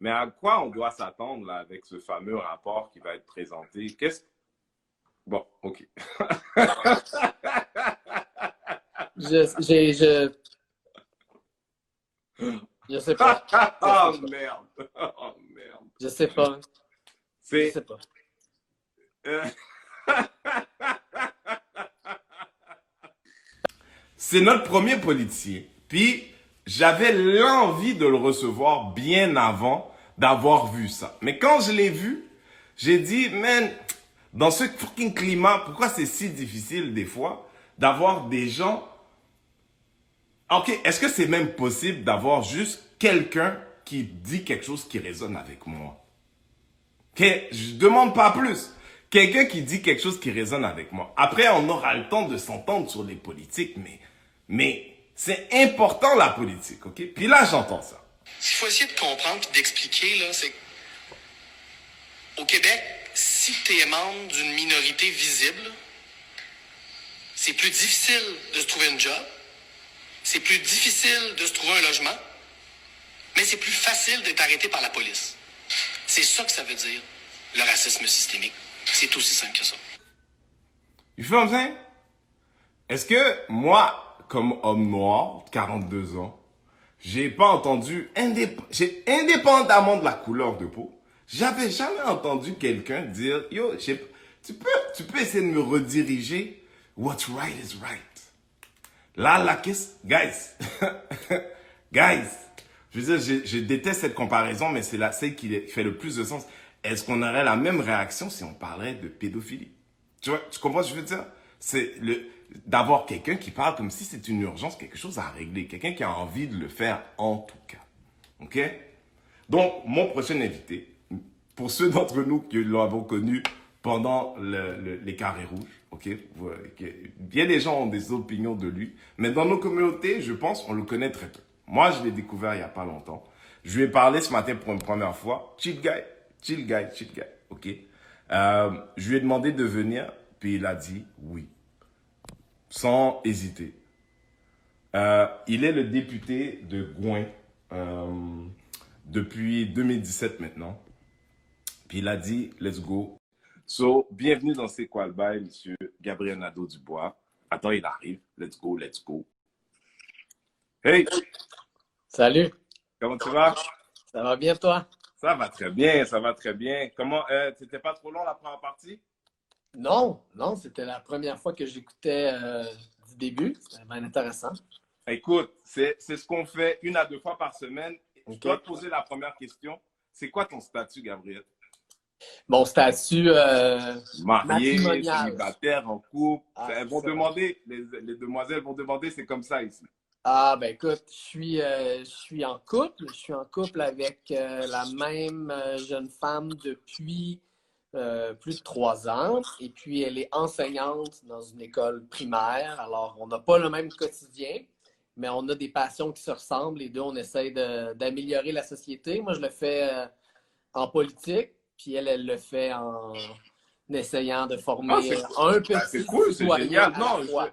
Mais à quoi on doit s'attendre là avec ce fameux rapport qui va être présenté? Qu'est-ce... Bon, OK. Je, j'ai, je sais pas. Je sais Oh pas. merde! Oh merde! Je sais pas. Je C'est... sais pas. euh, C'est notre premier politicien. Puis, j'avais l'envie de le recevoir bien avant d'avoir vu ça. Mais quand je l'ai vu, j'ai dit, man, dans ce fucking climat, pourquoi c'est si difficile des fois d'avoir des gens... Ok, est-ce que c'est même possible d'avoir juste quelqu'un qui dit quelque chose qui résonne avec moi? Okay? Je demande pas plus. Quelqu'un qui dit quelque chose qui résonne avec moi. Après, on aura le temps de s'entendre sur les politiques, mais c'est important la politique, ok? Puis là, j'entends ça. Ce qu'il faut essayer de comprendre et d'expliquer, là, c'est qu'au Québec, si tu es membre d'une minorité visible, c'est plus difficile de se trouver une job, c'est plus difficile de se trouver un logement, mais c'est plus facile d'être arrêté par la police. C'est ça que ça veut dire, le racisme systémique. C'est aussi simple que ça. You feel what I'm saying? Est-ce que moi, comme homme noir, 42 ans, j'ai pas entendu, indépendamment de la couleur de peau, j'avais jamais entendu quelqu'un dire, yo, tu peux essayer de me rediriger. What's right is right. Là, la question, guys, guys, je veux dire, je déteste cette comparaison, mais c'est celle qui fait le plus de sens. Est-ce qu'on aurait la même réaction si on parlait de pédophilie? Tu vois, tu comprends ce que je veux dire? C'est d'avoir quelqu'un qui parle comme si c'était une urgence, quelque chose à régler, quelqu'un qui a envie de le faire en tout cas. OK? Donc, mon prochain invité, pour ceux d'entre nous qui l'avons connu pendant les carrés rouges, OK? Bien des gens ont des opinions de lui, mais dans nos communautés, je pense, on le connaît très peu. Moi, je l'ai découvert il n'y a pas longtemps. Je lui ai parlé ce matin pour une première fois. Chill guy, OK? Je lui ai demandé de venir, puis il a dit oui, sans hésiter. Il est le député de Gouin depuis 2017 maintenant. Puis il a dit, let's go. So, bienvenue dans C'est quoi le bail, monsieur Gabriel Nadeau-Dubois. Attends, il arrive. Let's go, let's go. Hey, Salut. comment tu vas? Ça va bien, toi? Ça va très bien, ça va très bien. Comment, c'était pas trop long la première partie? Non, non, c'était la première fois que j'écoutais du début. C'était bien intéressant. Écoute, c'est ce qu'on fait 1 à 2 fois par semaine. Je dois OK. te poser la première question. C'est quoi ton statut, Gabriel? Mon statut Marié, matrimonial. célibataire, en couple. Ah, Elles c'est vont ça. demander, les demoiselles vont demander, c'est comme ça ici. Ah, ben écoute, je suis en couple. Je suis en couple avec la même jeune femme depuis plus de 3 ans. Et puis, elle est enseignante dans une école primaire. Alors, on n'a pas le même quotidien, mais on a des passions qui se ressemblent. Les deux, on essaie d'améliorer la société. Moi, je le fais en politique, puis elle le fait en essayant de Ah, former un c'est petit cool, c'est citoyen génial. à Non, la fois.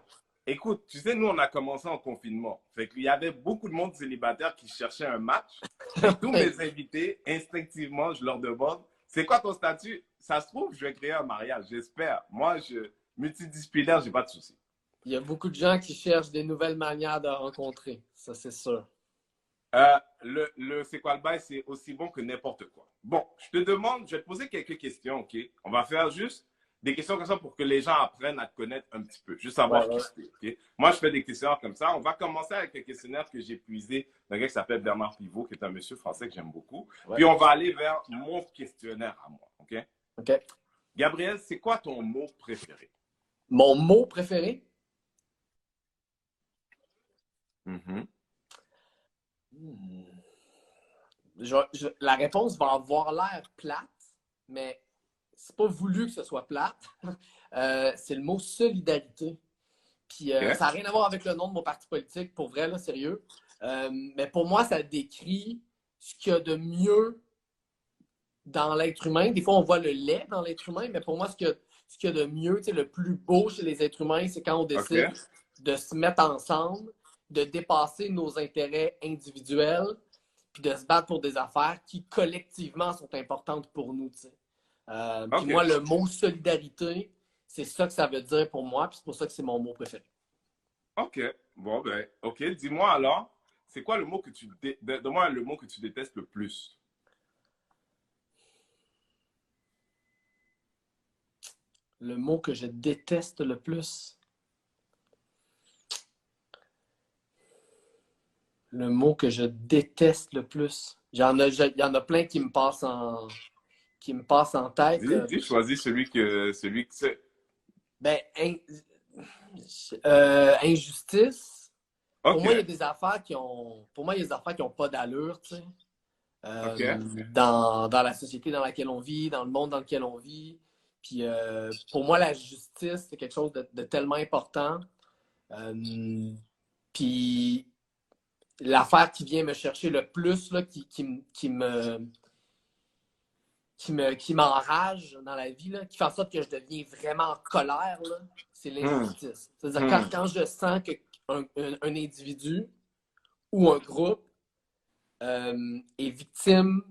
écoute, tu sais, nous, on a commencé en confinement. Fait qu'il y avait beaucoup de monde célibataire qui cherchait un match. Et tous mes invités, instinctivement, je leur demande, c'est quoi ton statut? Ça se trouve, je vais créer un mariage, j'espère. Moi, multidisciplinaire, j'ai pas de souci. Il y a beaucoup de gens qui cherchent des nouvelles manières de rencontrer. Ça, c'est sûr. C'est quoi le bail? C'est aussi bon que n'importe quoi. Bon, je te demande, je vais te poser quelques questions, OK? On va faire juste des questions comme ça pour que les gens apprennent à te connaître un petit peu, juste Ouais, savoir ouais. qui tu es, OK? Moi, je fais des questionnaires comme ça. On va commencer avec un questionnaire que j'ai puisé d'un gars qui s'appelle Bernard Pivot, qui est un monsieur français que j'aime beaucoup. Ouais. Puis on va aller vers mon questionnaire à moi, OK? OK. Gabriel, c'est quoi ton mot préféré? Mon mot préféré? Mhm. Hmm. La réponse va avoir l'air plate, mais c'est pas voulu que ce soit plate. C'est le mot solidarité. Puis OK? ça n'a rien à voir avec le nom de mon parti politique, pour vrai, là, sérieux. Mais pour moi, ça décrit ce qu'il y a de mieux dans l'être humain. Des fois, on voit le laid dans l'être humain, mais pour moi, ce qu'il y a de mieux, tu sais, le plus beau chez les êtres humains, c'est quand on décide de se mettre ensemble, de dépasser nos intérêts individuels, puis de se battre pour des affaires qui, collectivement, sont importantes pour nous, tu sais. Puis OK. moi, le mot solidarité, c'est ça que ça veut dire pour moi, puis c'est pour ça que c'est mon mot préféré. OK. Bon, ben, OK. Dis-moi alors, c'est quoi le mot que donne-moi le mot que tu détestes le plus? Le mot que je déteste le plus. Le mot que je déteste le plus. Il y en a plein qui me passent en tête. Dis, choisis celui que c'est. Ben, injustice. Pour OK. moi, il y a des affaires qui ont pas d'allure, tu sais. OK. Dans la société dans laquelle on vit, dans le monde dans lequel on vit. Puis pour moi, la justice, c'est quelque chose de tellement important. Puis l'affaire qui vient me chercher le plus, là, qui m'enrage dans la vie, là, qui fait en sorte que je deviens vraiment en colère, là, c'est l'injustice. C'est-à-dire quand je sens qu'un un individu ou un groupe est victime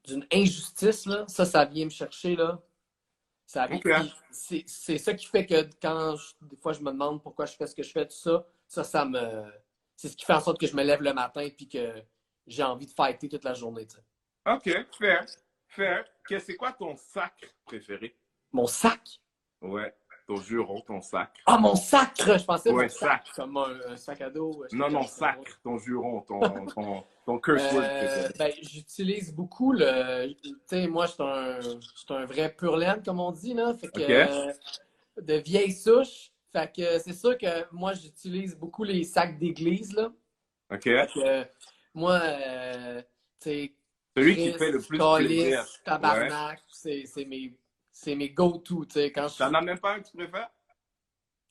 d'une injustice, là, ça vient me chercher, là. OK. C'est ça qui fait que des fois, je me demande pourquoi je fais ce que je fais, tout ça, c'est ce qui fait en sorte que je me lève le matin et que j'ai envie de fighter toute la journée, tu sais. OK. Fair. Fair. C'est quoi ton sacre préféré? Mon sac? Ouais. Ton juron, ton sacre. Ah, mon sacre! Je pensais Ouais, mon sac comme un sac à dos. Non, sacre. Ton juron, ton curse word préféré. Ben, j'utilise beaucoup tu sais, moi, je suis un vrai pur laine, comme on dit, là. Fait que, OK. de vieille souche. Fait que c'est sûr que moi, j'utilise beaucoup les sacs d'église, là. OK. Fait que, moi, tu sais, Celui qui fait le plus plaisir. Calice, tabarnak, c'est mes go-to, tu sais. Quand T'en as même pas un que tu préfères?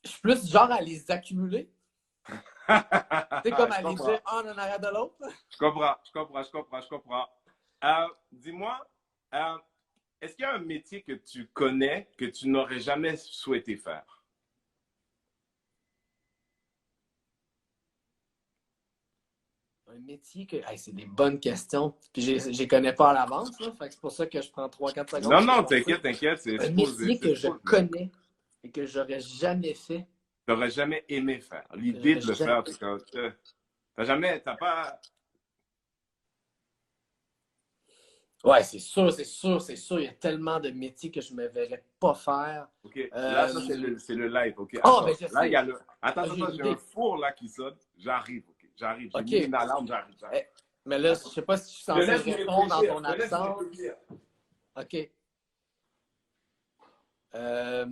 je suis plus du genre à les accumuler. Tu sais, comme Je à les comprends. dire un en arrière de l'autre. Je comprends. Dis-moi, est-ce qu'il y a un métier que tu connais que tu n'aurais jamais souhaité faire? Un métier que. Hey, c'est des bonnes questions. Puis je les connais pas à l'avance, là. Fait que c'est pour ça que je prends 3-4 secondes. Non, t'inquiète, c'est Un métier que je connais et que j'aurais jamais fait. T'aurais jamais aimé faire. L'idée de le faire, t'as pas. Ouais, c'est sûr. Il y a tellement de métiers que je me verrais pas faire. OK. Là, ça, c'est le live. OK. Oh, ben je Là, sais. il y a le. Attends, J'ai j'ai l'idée. un four là qui sonne. J'arrive, OK. J'arrive. J'ai OK. mis une alarme, j'arrive. Mais là, je sais pas si je suis censé répondre dans ton absence. réfléchir. OK. Un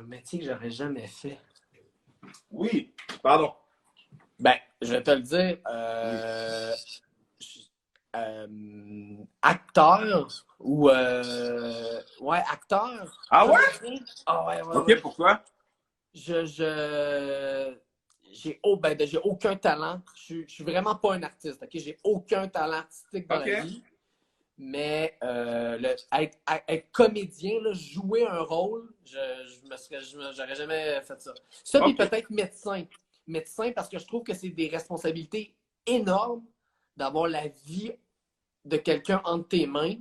métier que j'aurais jamais fait. Oui, pardon. Ben, je vais te le dire. Acteur ou ouais, acteur. Ah ouais? Ah ouais. OK, pourquoi? J'ai aucun talent. Je suis vraiment pas un artiste. Ok, j'ai aucun talent artistique dans la vie. Mais être comédien, là, jouer un rôle, j'aurais jamais fait ça. Ça, puis peut-être médecin. Médecin, parce que je trouve que c'est des responsabilités énormes d'avoir la vie de quelqu'un entre tes mains.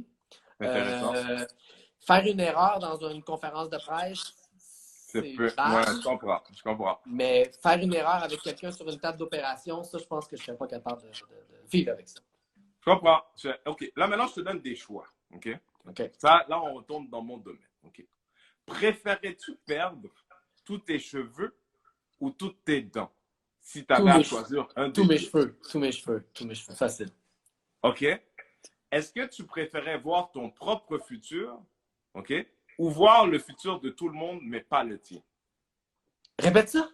Faire une erreur dans une conférence de presse, c'est bad. Ouais, je comprends. Mais faire une erreur avec quelqu'un sur une table d'opération, ça, je pense que je ne serais pas capable de vivre avec ça. Je comprends. OK. Là, maintenant, je te donne des choix. OK? Ça, là, on retourne dans mon domaine. OK? Préférais-tu perdre tous tes cheveux ou toutes tes dents? Si tu avais à choisir un tous mes cheveux. Facile. OK? Est-ce que tu préférais voir ton propre futur, OK? Ou voir le futur de tout le monde, mais pas le tien? Répète ça.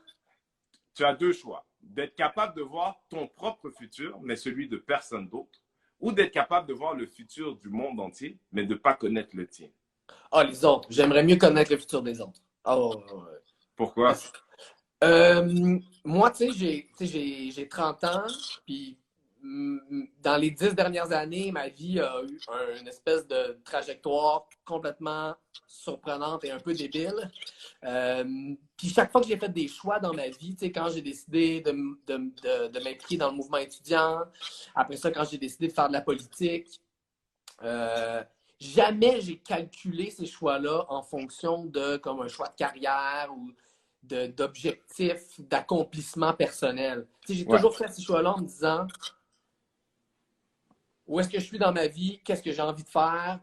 Tu as deux choix. D'être capable de voir ton propre futur, mais celui de personne d'autre, ou d'être capable de voir le futur du monde entier, mais de ne pas connaître le tien. Ah, les autres. J'aimerais mieux connaître le futur des autres. Oh. Pourquoi? Moi, tu sais, j'ai 30 ans, puis dans les 10 dernières années, ma vie a eu une espèce de trajectoire complètement surprenante et un peu débile. Puis chaque fois que j'ai fait des choix dans ma vie, tu sais, quand j'ai décidé de m'impliquer dans le mouvement étudiant, après ça, quand j'ai décidé de faire de la politique, jamais j'ai calculé ces choix-là en fonction de comme un choix de carrière ou d'objectifs, d'accomplissement personnel. Tu sais, j'ai toujours fait ces choix-là en me disant où est-ce que je suis dans ma vie, qu'est-ce que j'ai envie de faire,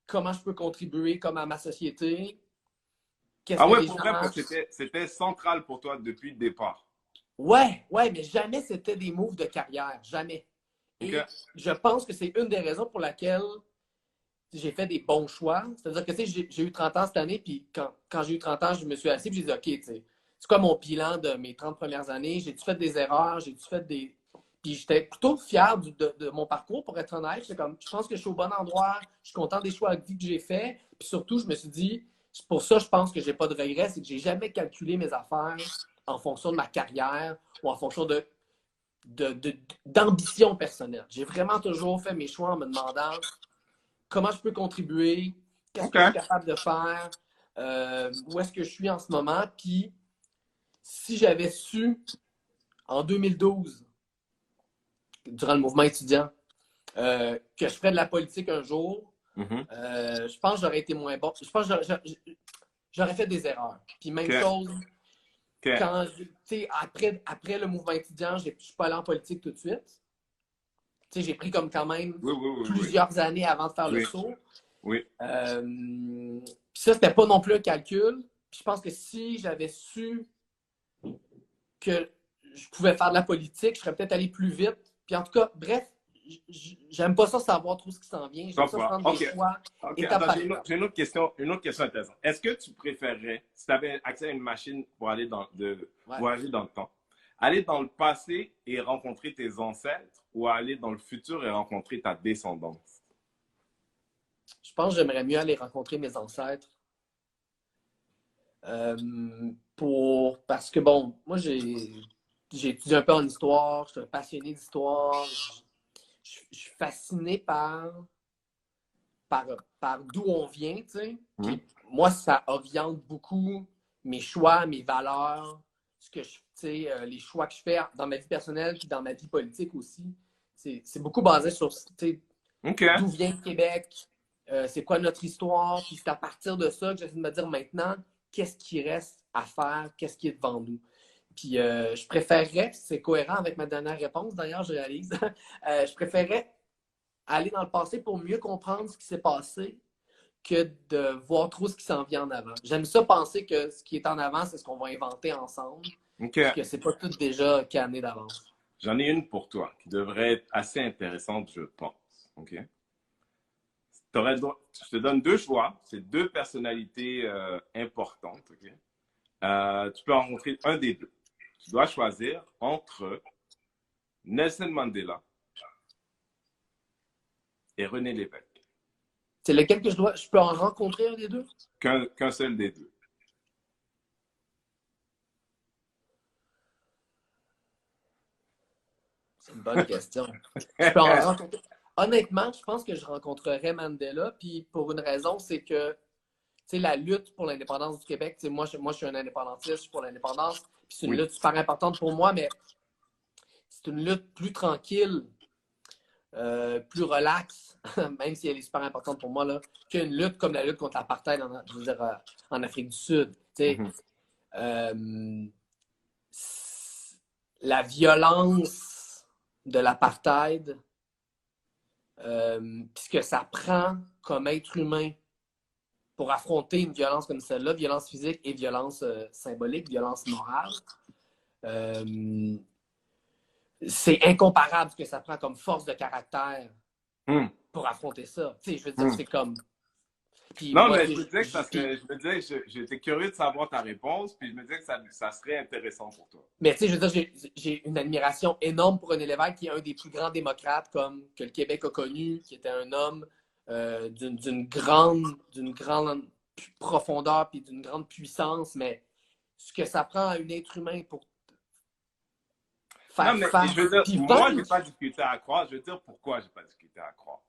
comment je peux contribuer comme à ma société, qu'est-ce Ah que ouais, les pour gens... vrai, parce que c'était central pour toi depuis le départ. Ouais, mais jamais c'était des moves de carrière, jamais. Et Ok. je pense que c'est une des raisons pour laquelle j'ai fait des bons choix. C'est-à-dire que, tu sais, j'ai eu 30 ans cette année, puis quand j'ai eu 30 ans, je me suis assis, puis j'ai dit, OK, tu sais, c'est quoi mon bilan de mes 30 premières années? J'ai-tu fait des erreurs? J'ai-tu fait des... Puis j'étais plutôt fier de mon parcours, pour être honnête. C'est comme, je pense que je suis au bon endroit, je suis content des choix de vie que j'ai faits. Puis surtout, je me suis dit, c'est pour ça, je pense que j'ai pas de regrets, c'est que j'ai jamais calculé mes affaires en fonction de ma carrière ou en fonction d'ambition personnelle. J'ai vraiment toujours fait mes choix en me demandant comment je peux contribuer, qu'est-ce Ok. que je suis capable de faire, où est-ce que je suis en ce moment. Puis, si j'avais su en 2012, durant le mouvement étudiant, que je ferais de la politique un jour, Mhm. je pense que j'aurais été moins bon. Je pense que j'aurais fait des erreurs. Puis, même Ok. chose, Ok. quand, tu sais, après le mouvement étudiant, je ne suis pas allé en politique tout de suite. Tu sais, j'ai pris comme quand même Oui, oui, oui, oui. plusieurs années avant de faire le Oui, saut. oui. Puis ça, c'était pas non plus un calcul. Puis je pense que si j'avais su que je pouvais faire de la politique, je serais peut-être allé plus vite. Puis en tout cas, bref, j'aime pas ça savoir trop ce qui s'en vient. Je J'aime ça comprends. prendre des OK. choix OK. étape Attends, par étape. j'ai une autre question intéressante. Est-ce que tu préférerais, si tu avais accès à une machine pour aller Ouais. voyager dans le temps, aller dans le passé et rencontrer tes ancêtres ou aller dans le futur et rencontrer ta descendance? Je pense que j'aimerais mieux aller rencontrer mes ancêtres. Parce que, bon, moi, j'ai étudié un peu en histoire, je suis un passionné d'histoire, je suis fasciné par d'où on vient, tu sais. Mhm. Puis moi, ça oriente beaucoup mes choix, mes valeurs, ce que je, tu sais, les choix que je fais dans ma vie personnelle puis dans ma vie politique aussi. C'est beaucoup basé sur, tu sais, OK. d'où vient le Québec, c'est quoi notre histoire, puis c'est à partir de ça que j'essaie de me dire maintenant, qu'est-ce qui reste à faire, qu'est-ce qui est devant nous. Puis je préférerais, c'est cohérent avec ma dernière réponse d'ailleurs, je réalise, je préférerais aller dans le passé pour mieux comprendre ce qui s'est passé que de voir trop ce qui s'en vient en avant. J'aime ça penser que ce qui est en avant, c'est ce qu'on va inventer ensemble, OK. puis que c'est pas tout déjà canné d'avance. J'en ai une pour toi qui devrait être assez intéressante, je pense. OK? Je te donne deux choix. C'est deux personnalités importantes. OK? Tu peux rencontrer un des deux. Tu dois choisir entre Nelson Mandela et René Lévesque. C'est lequel que je peux en rencontrer un des deux? Qu'un seul des deux. C'est une bonne question. Je peux en rencontrer. Honnêtement, je pense que je rencontrerais Mandela, puis pour une raison, c'est que tu sais, la lutte pour l'indépendance du Québec, tu sais, moi, je suis un indépendantiste, je suis pour l'indépendance, puis c'est une Oui. lutte super importante pour moi, mais c'est une lutte plus tranquille, plus relaxe, même si elle est super importante pour moi, là, qu'une lutte comme la lutte contre l'apartheid je veux dire, en Afrique du Sud. Tu sais. Mhm. Euh, la violence de l'apartheid, puis ce que ça prend comme être humain pour affronter une violence comme celle-là, violence physique et violence symbolique, violence morale, c'est incomparable ce que ça prend comme force de caractère Mhm. pour affronter ça. Tu sais, je veux dire, Mhm. c'est comme... Puis Non, moi, mais tu je me sais, disais que j'étais curieux de savoir ta réponse, puis je me disais que ça serait intéressant pour toi. mais tu sais, je veux dire, j'ai une admiration énorme pour René Lévesque, qui est un des plus grands démocrates comme que le Québec a connu, qui était un homme d'une grande profondeur puis d'une grande puissance, mais ce que ça prend à un être humain pour Non, faire mais face, je veux dire, puis moi, je n'ai vaincre. pas discuté à croire. Je veux dire pourquoi je n'ai pas discuté à croire.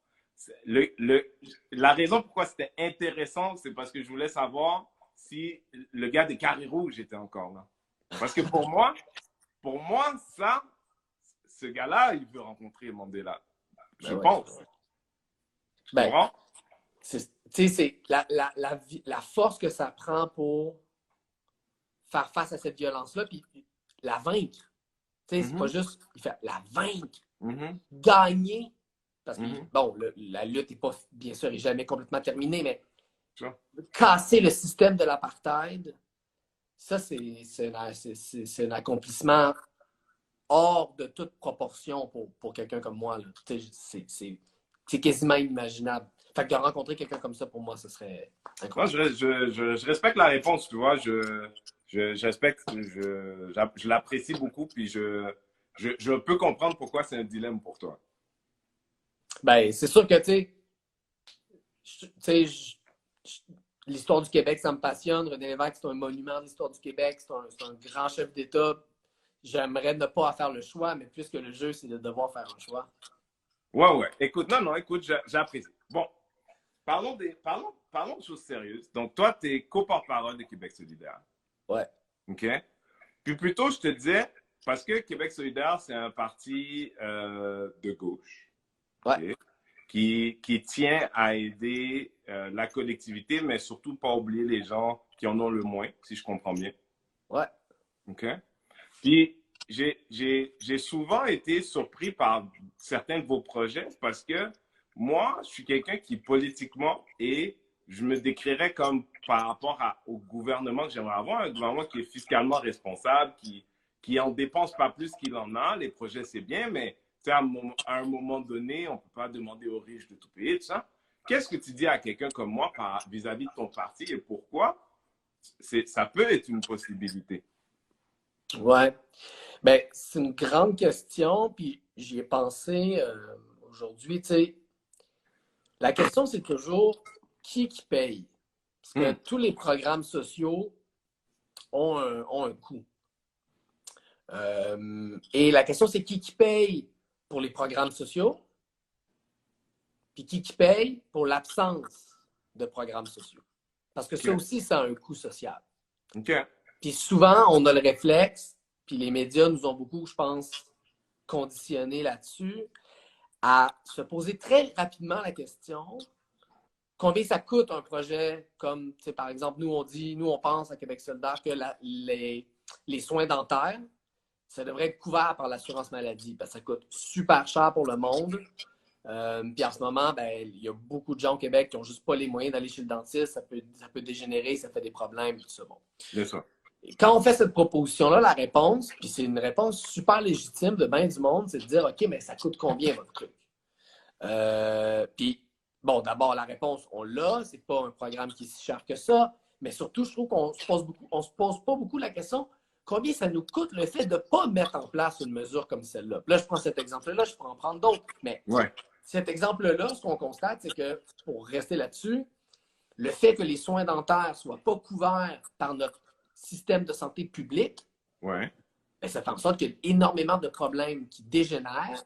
La raison pourquoi c'était intéressant, c'est parce que je voulais savoir si le gars des Carrés Rouges était encore là. Parce que pour moi, ça, ce gars-là, il veut rencontrer Mandela. Je Ben ouais. pense. Tu Ben, comprends? tu sais, c'est la force que ça prend pour faire face à cette violence-là, puis la vaincre. Tu sais, c'est pas juste la vaincre, Mhm. gagner. Parce que, Mhm. bon, la lutte est pas, bien sûr, est jamais complètement terminée, mais Sure. casser le système de l'apartheid, ça, c'est un accomplissement hors de toute proportion pour quelqu'un comme moi. Là. C'est quasiment inimaginable. Fait que de rencontrer quelqu'un comme ça, pour moi, ce serait Moi, incroyable. je respecte la réponse, tu vois. Je respecte, je l'apprécie beaucoup, puis je peux comprendre pourquoi c'est un dilemme pour toi. Ben, c'est sûr que, tu sais, l'histoire du Québec, ça me passionne. René Lévesque, c'est un monument de l'histoire du Québec. C'est un grand chef d'État. J'aimerais ne pas faire le choix, mais plus que le jeu, c'est de devoir faire un choix. Ouais. Écoute, non, écoute, j'apprécie. Bon, parlons de choses sérieuses. Donc, toi, tu es co-porte-parole de Québec solidaire. Ouais. OK? Puis plutôt, je te disais, parce que Québec solidaire, c'est un parti de gauche. Ouais. OK? Qui tient à aider la collectivité, mais surtout pas oublier les gens qui en ont le moins, si je comprends bien. Ouais. OK? Puis, j'ai souvent été surpris par certains de vos projets parce que moi, je suis quelqu'un qui, politiquement, et je me décrirais comme par rapport au gouvernement que j'aimerais avoir, un gouvernement qui est fiscalement responsable, qui en dépense pas plus qu'il en a. Les projets, c'est bien, mais à un moment donné, on ne peut pas demander aux riches de tout payer, tout ça. Qu'est-ce que tu dis à quelqu'un comme moi vis-à-vis de ton parti et pourquoi ça peut être une possibilité? Ouais. Ben, c'est une grande question, puis j'y ai pensé aujourd'hui. Tu sais, la question, c'est toujours qui paye? Parce que tous les programmes sociaux ont un coût. Et la question, c'est qui paye pour les programmes sociaux? Puis qui paye pour l'absence de programmes sociaux? Parce que ça OK. aussi, ça a un coût social. OK. Puis souvent, on a le réflexe, puis les médias nous ont beaucoup, je pense, conditionnés là-dessus, à se poser très rapidement la question combien ça coûte un projet comme, par exemple, nous, on pense à Québec solidaire que les soins dentaires, ça devrait être couvert par l'assurance maladie parce que ça coûte super cher pour le monde. Puis en ce moment, ben, il y a beaucoup de gens au Québec qui n'ont juste pas les moyens d'aller chez le dentiste. Ça peut dégénérer, ça fait des problèmes, tout ça. Bon. Bien sûr. Et quand on fait cette proposition-là, la réponse, puis c'est une réponse super légitime de bien du monde, c'est de dire OK, mais ça coûte combien votre truc? Puis, bon, d'abord, la réponse, on l'a. C'est pas un programme qui est si cher que ça. Mais surtout, je trouve qu'on se pose pas beaucoup la question combien ça nous coûte le fait de ne pas mettre en place une mesure comme celle-là. Là, je prends cet exemple-là, je pourrais en prendre d'autres. Mais cet exemple-là, ce qu'on constate, c'est que, pour rester là-dessus, le fait que les soins dentaires ne soient pas couverts par notre système de santé public, ben, ça fait en sorte qu'il y a énormément de problèmes qui dégénèrent.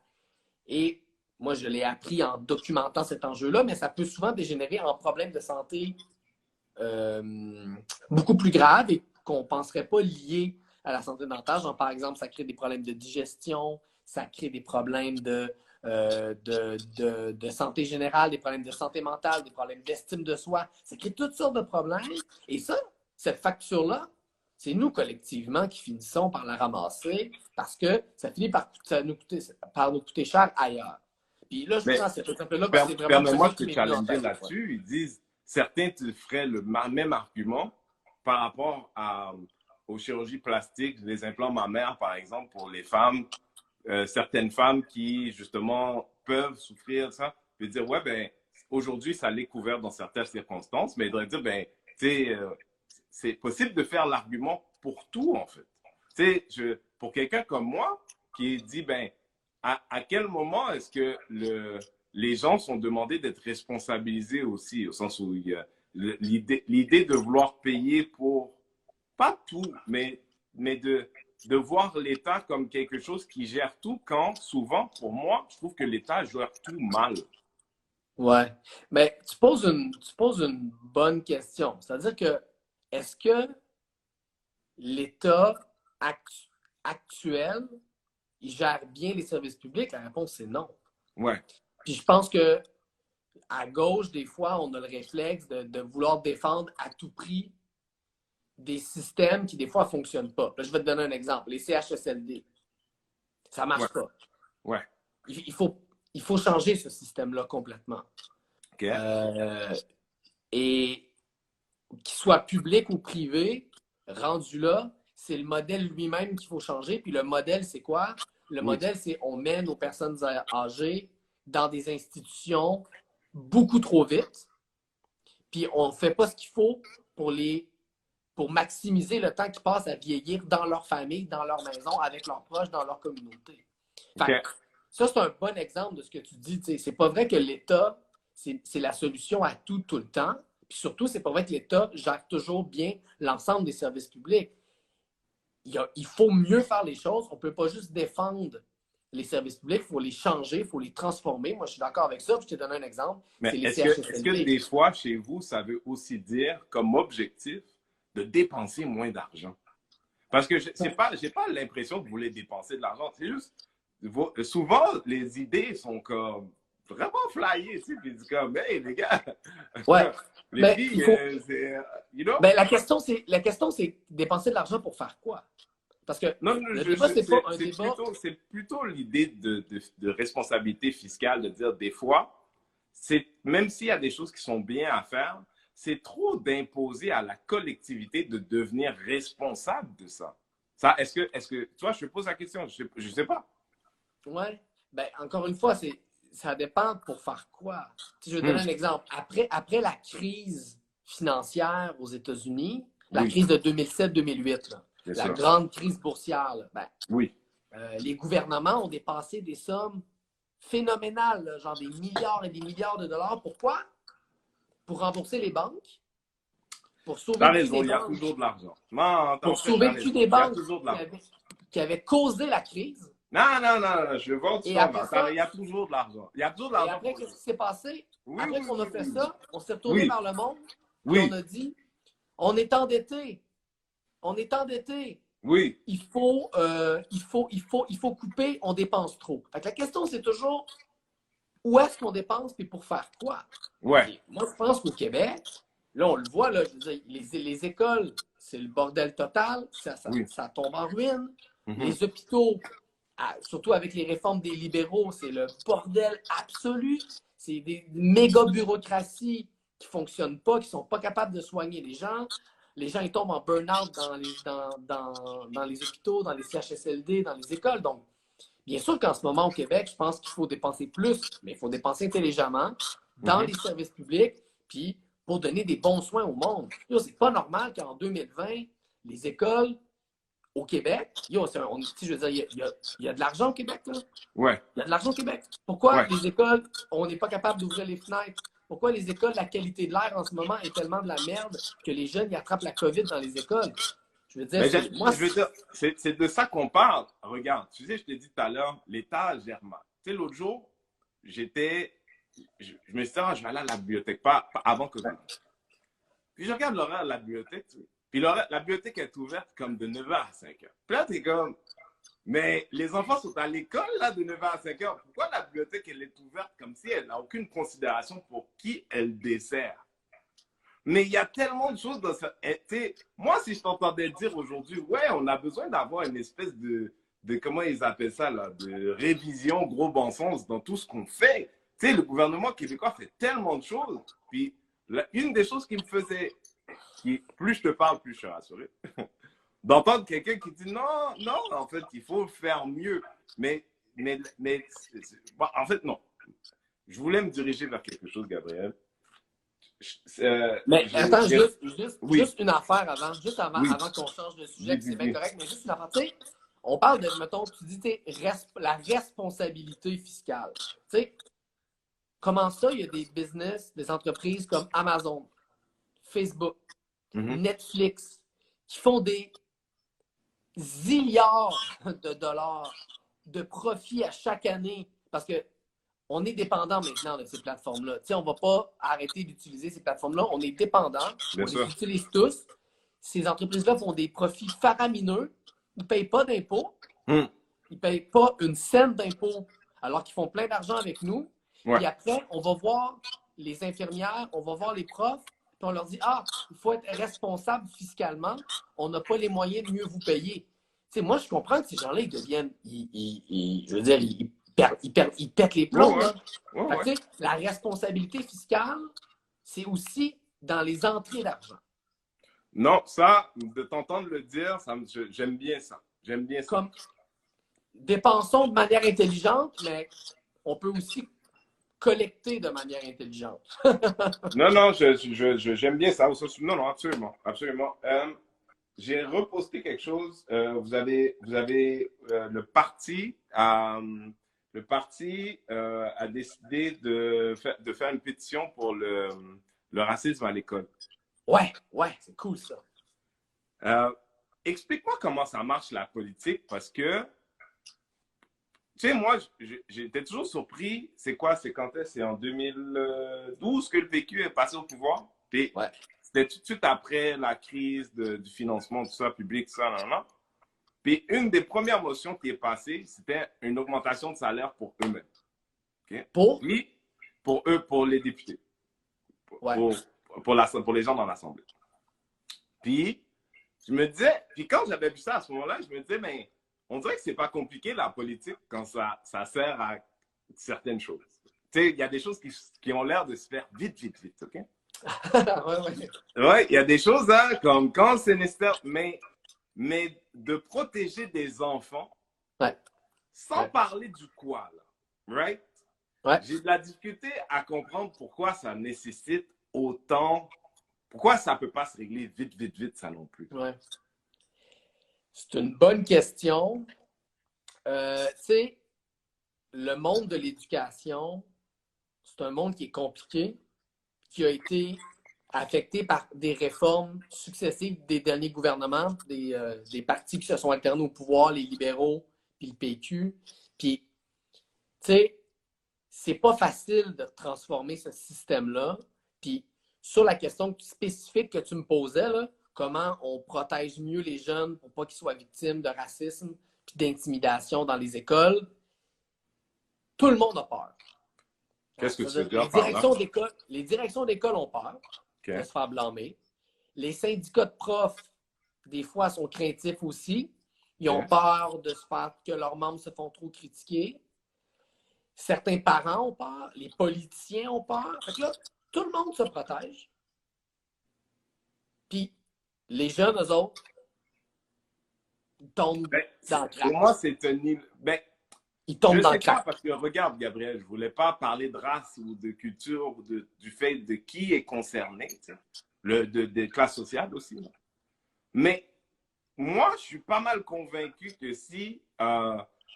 Et moi, je l'ai appris en documentant cet enjeu-là, mais ça peut souvent dégénérer en problèmes de santé beaucoup plus graves et qu'on ne penserait pas liés à la santé dentaire. Genre, par exemple, ça crée des problèmes de digestion, ça crée des problèmes de santé générale, des problèmes de santé mentale, des problèmes d'estime de soi. Ça crée toutes sortes de problèmes. Et ça, cette facture-là, c'est nous, collectivement, qui finissons par la ramasser parce que ça finit par nous coûter cher ailleurs. Puis là, je prends cet exemple-là parce que c'est vraiment permets-moi celui de qui te m'est venu en challenger tête. là-dessus. Ils disent, certains te feraient le même argument par rapport aux chirurgies plastiques, les implants mammaires, par exemple, pour les femmes, certaines femmes qui, justement, peuvent souffrir de ça. Puis dire, ouais, ben, aujourd'hui, ça l'est couvert dans certaines circonstances, mais ils devraient dire, ben, tu sais, c'est possible de faire l'argument pour tout, en fait. Tu sais, pour quelqu'un comme moi, qui dit, ben, à quel moment est-ce que les gens sont demandés d'être responsabilisés aussi, au sens où il y a l'idée de vouloir payer pour, pas tout, mais de voir l'État comme quelque chose qui gère tout quand, souvent, pour moi, je trouve que l'État gère tout mal. Ouais. Mais tu poses une bonne question. C'est-à-dire que est-ce que l'État actuel, il gère bien les services publics? La réponse, c'est non. Ouais, Puis je pense que à gauche, des fois, on a le réflexe de vouloir défendre à tout prix des systèmes qui, des fois, ne fonctionnent pas. Là, je vais te donner un exemple. Les CHSLD. Ça ne ouais, marche pas. ouais. Il faut changer ce système-là complètement. OK. Et qu'il soit public ou privé, rendu là, c'est le modèle lui-même qu'il faut changer. Puis le modèle, c'est quoi? Le Oui. modèle, c'est on mène nos personnes âgées dans des institutions beaucoup trop vite. Puis on ne fait pas ce qu'il faut pour maximiser le temps qu'ils passent à vieillir dans leur famille, dans leur maison, avec leurs proches, dans leur communauté. Fait que, ça, c'est un bon exemple de ce que tu dis. C'est pas vrai que l'État, c'est la solution à tout, tout le temps. Puis surtout, c'est pas vrai que l'État gère toujours bien l'ensemble des services publics. Il faut mieux faire les choses. On ne peut pas juste défendre les services publics, il faut les changer, il faut les transformer. Moi, je suis d'accord avec ça. Puis je t'ai donné un exemple. Mais C'est les est-ce que CHSLD. des fois, chez vous, ça veut aussi dire comme objectif de dépenser moins d'argent? Parce que j'ai pas l'impression que vous voulez dépenser de l'argent. C'est juste, souvent, les idées sont comme vraiment flyées, tu sais, puis c'est comme, hey, les gars, Ouais. les Ben, filles, c'est, you know? ben, la question, c'est dépenser de l'argent pour faire quoi? Parce que Non, le débat, c'est pas un débat. c'est plutôt l'idée de responsabilité fiscale, de dire des fois, même s'il y a des choses qui sont bien à faire, c'est trop d'imposer à la collectivité de devenir responsable de ça. Ça, est-ce que, tu vois, je te pose la question, je sais pas. Ouais. Ben, encore une fois, ça dépend pour faire quoi. Je vais donner un exemple. Après la crise financière aux États-Unis, la Oui. crise de 2007-2008, C'est la ça. grande crise boursière, là, ben, Oui. les gouvernements ont dépensé des sommes phénoménales, là, genre des milliards et des milliards de dollars. Pourquoi? Pour rembourser les banques, pour sauver T'as le cul raison, des il y a banques, toujours de l'argent. Non, pour en fait, sauver t'as le cul raison. des Il y a banques toujours de l'argent. qui avaient causé la crise. Non, non, non, non, je vois où tu Et t'en après vas. ça, Il y a toujours de l'argent. Il y a toujours de et l'argent après, pour eux. qu'est-ce qui s'est passé? Oui, Après oui, qu'on a oui, fait oui. ça, on s'est retourné Oui, vers le monde, puis on oui, a dit, on est endetté, on est endetté. oui, Il faut couper, on dépense trop. Fait que la question, c'est toujours, où est-ce qu'on dépense et pour faire quoi? ouais. Et moi, je pense qu'au Québec, là, on le voit, là, je veux dire, les écoles, c'est le bordel total, Oui. ça tombe en ruine. Mhm. Les hôpitaux, surtout avec les réformes des libéraux, c'est le bordel absolu. C'est des méga bureaucraties qui ne fonctionnent pas, qui ne sont pas capables de soigner les gens. Les gens, ils tombent en burn-out dans les hôpitaux, dans les CHSLD, dans les écoles. Donc, bien sûr qu'en ce moment, au Québec, je pense qu'il faut dépenser plus, mais il faut dépenser intelligemment dans les services publics, puis pour donner des bons soins au monde. C'est pas normal qu'en 2020, les écoles au Québec, je veux dire, il y a de l'argent au Québec, là. Ouais, Il y a de l'argent au Québec. Pourquoi ouais. les écoles, on n'est pas capable d'ouvrir les fenêtres? Pourquoi les écoles, la qualité de l'air en ce moment est tellement de la merde que les jeunes y attrapent la COVID dans les écoles? Je veux dire, Mais moi, je veux dire, c'est de ça qu'on parle. Regarde, tu sais, je t'ai dit tout à l'heure, l'État gère mal. Tu sais, l'autre jour, je me suis dit, ah, je vais aller à la bibliothèque, pas avant que. Puis je regarde l'horaire de la bibliothèque, tu sais. Puis la bibliothèque est ouverte comme de 9h à 5h. Puis là, t'es comme, mais les enfants sont à l'école, là, de 9h à 5h. Pourquoi la bibliothèque, elle est ouverte comme si elle n'a aucune considération pour qui elle dessert? Mais il y a tellement de choses dans ça. Moi, si je t'entendais dire aujourd'hui, ouais, on a besoin d'avoir une espèce comment ils appellent ça, là, de révision gros bon sens dans tout ce qu'on fait. Tu sais, le gouvernement québécois fait tellement de choses. Puis, une des choses qui me faisait, plus je te parle, plus je suis rassuré, d'entendre quelqu'un qui dit non, non, en fait, il faut faire mieux. Mais bon, en fait, non. Je voulais me diriger vers quelque chose, Gabriel. Mais attends, juste une affaire avant Oui. qu'on change de sujet, c'est bien correct, mais juste une affaire. Tu sais, on parle de, mettons, tu dis, la responsabilité fiscale. Tu sais, comment ça, il y a des business, des entreprises comme Amazon, Facebook, Netflix, qui font des zilliards de dollars de profit à chaque année parce que on est dépendant maintenant de ces plateformes-là. Tu sais, on ne va pas arrêter d'utiliser ces plateformes-là. On est dépendant. Bien On sûr. les utilise tous. Ces entreprises-là font des profits faramineux. Ils ne payent pas d'impôts. Hum. Ils ne payent pas une scène d'impôts alors qu'ils font plein d'argent avec nous. Ouais. Puis après, on va voir les infirmières, on va voir les profs, puis on leur dit « Ah, il faut être responsable fiscalement. On n'a pas les moyens de mieux vous payer. » Tu sais, moi, je comprends que ces gens-là, ils deviennent... je veux dire, ils pètent les plombs. Ouais, là. ouais, Fait que, ouais. tu sais, la responsabilité fiscale, c'est aussi dans les entrées d'argent. Non, ça, de t'entendre le dire, j'aime bien ça. J'aime bien ça. Comme dépensons de manière intelligente, mais on peut aussi collecter de manière intelligente. Non, non, j'aime bien ça. Non, non, absolument, absolument. J'ai reposté quelque chose. Vous avez le parti a décidé de faire une pétition pour le racisme à l'école. Ouais, c'est cool ça. Explique-moi comment ça marche la politique parce que, tu sais, moi, j'étais toujours surpris. C'est quoi? C'est quand est-ce? C'est en 2012 que le PQ est passé au pouvoir. Puis, Ouais. c'était tout de suite après la crise du financement, tout ça, public, tout ça, nan, nan. Puis, une des premières motions qui est passée, c'était une augmentation de salaire pour eux-mêmes. Okay? Pour? Puis, pour eux, pour les députés. Ouais. Pour les gens dans l'Assemblée. Puis, je me disais, puis quand j'avais vu ça à ce moment-là, je me disais, mais on dirait que c'est pas compliqué la politique quand ça sert à certaines choses. Tu sais, il y a des choses qui ont l'air de se faire vite, OK? Ouais. Ouais, il y a des choses, hein, comme quand c'est nécessaire, mais de protéger des enfants, Ouais. sans Ouais. parler du quoi, là, right? Ouais. J'ai de la difficulté à comprendre pourquoi ça nécessite autant, pourquoi ça peut pas se régler vite, ça non plus. Ouais. C'est une bonne question. Tu sais, le monde de l'éducation, c'est un monde qui est compliqué, qui a été affecté par des réformes successives des derniers gouvernements, des partis qui se sont alternés au pouvoir, les libéraux, puis le PQ. Puis, tu sais, c'est pas facile de transformer ce système-là. Puis, sur la question spécifique que tu me posais, là, comment on protège mieux les jeunes pour pas qu'ils soient victimes de racisme puis d'intimidation dans les écoles, tout le monde a peur. Qu'est-ce que tu veux Les dire par là? directions d'école ont peur OK. de se faire blâmer. Les syndicats de profs, des fois, sont craintifs aussi. Ils ont OK. peur de se faire que leurs membres se font trop critiquer. Certains parents ont peur. Les politiciens ont peur. Fait que là, tout le monde se protège. Puis, les jeunes, eux autres, ils tombent Ben, dans le pour crack. moi, c'est ben, Ils tombent je dans sais le crack. pas, parce que regarde, Gabriel, je voulais pas parler de race ou de culture ou du fait de qui est concerné, tu sais, des classes sociales aussi. Là. Mais moi, je suis pas mal convaincu que si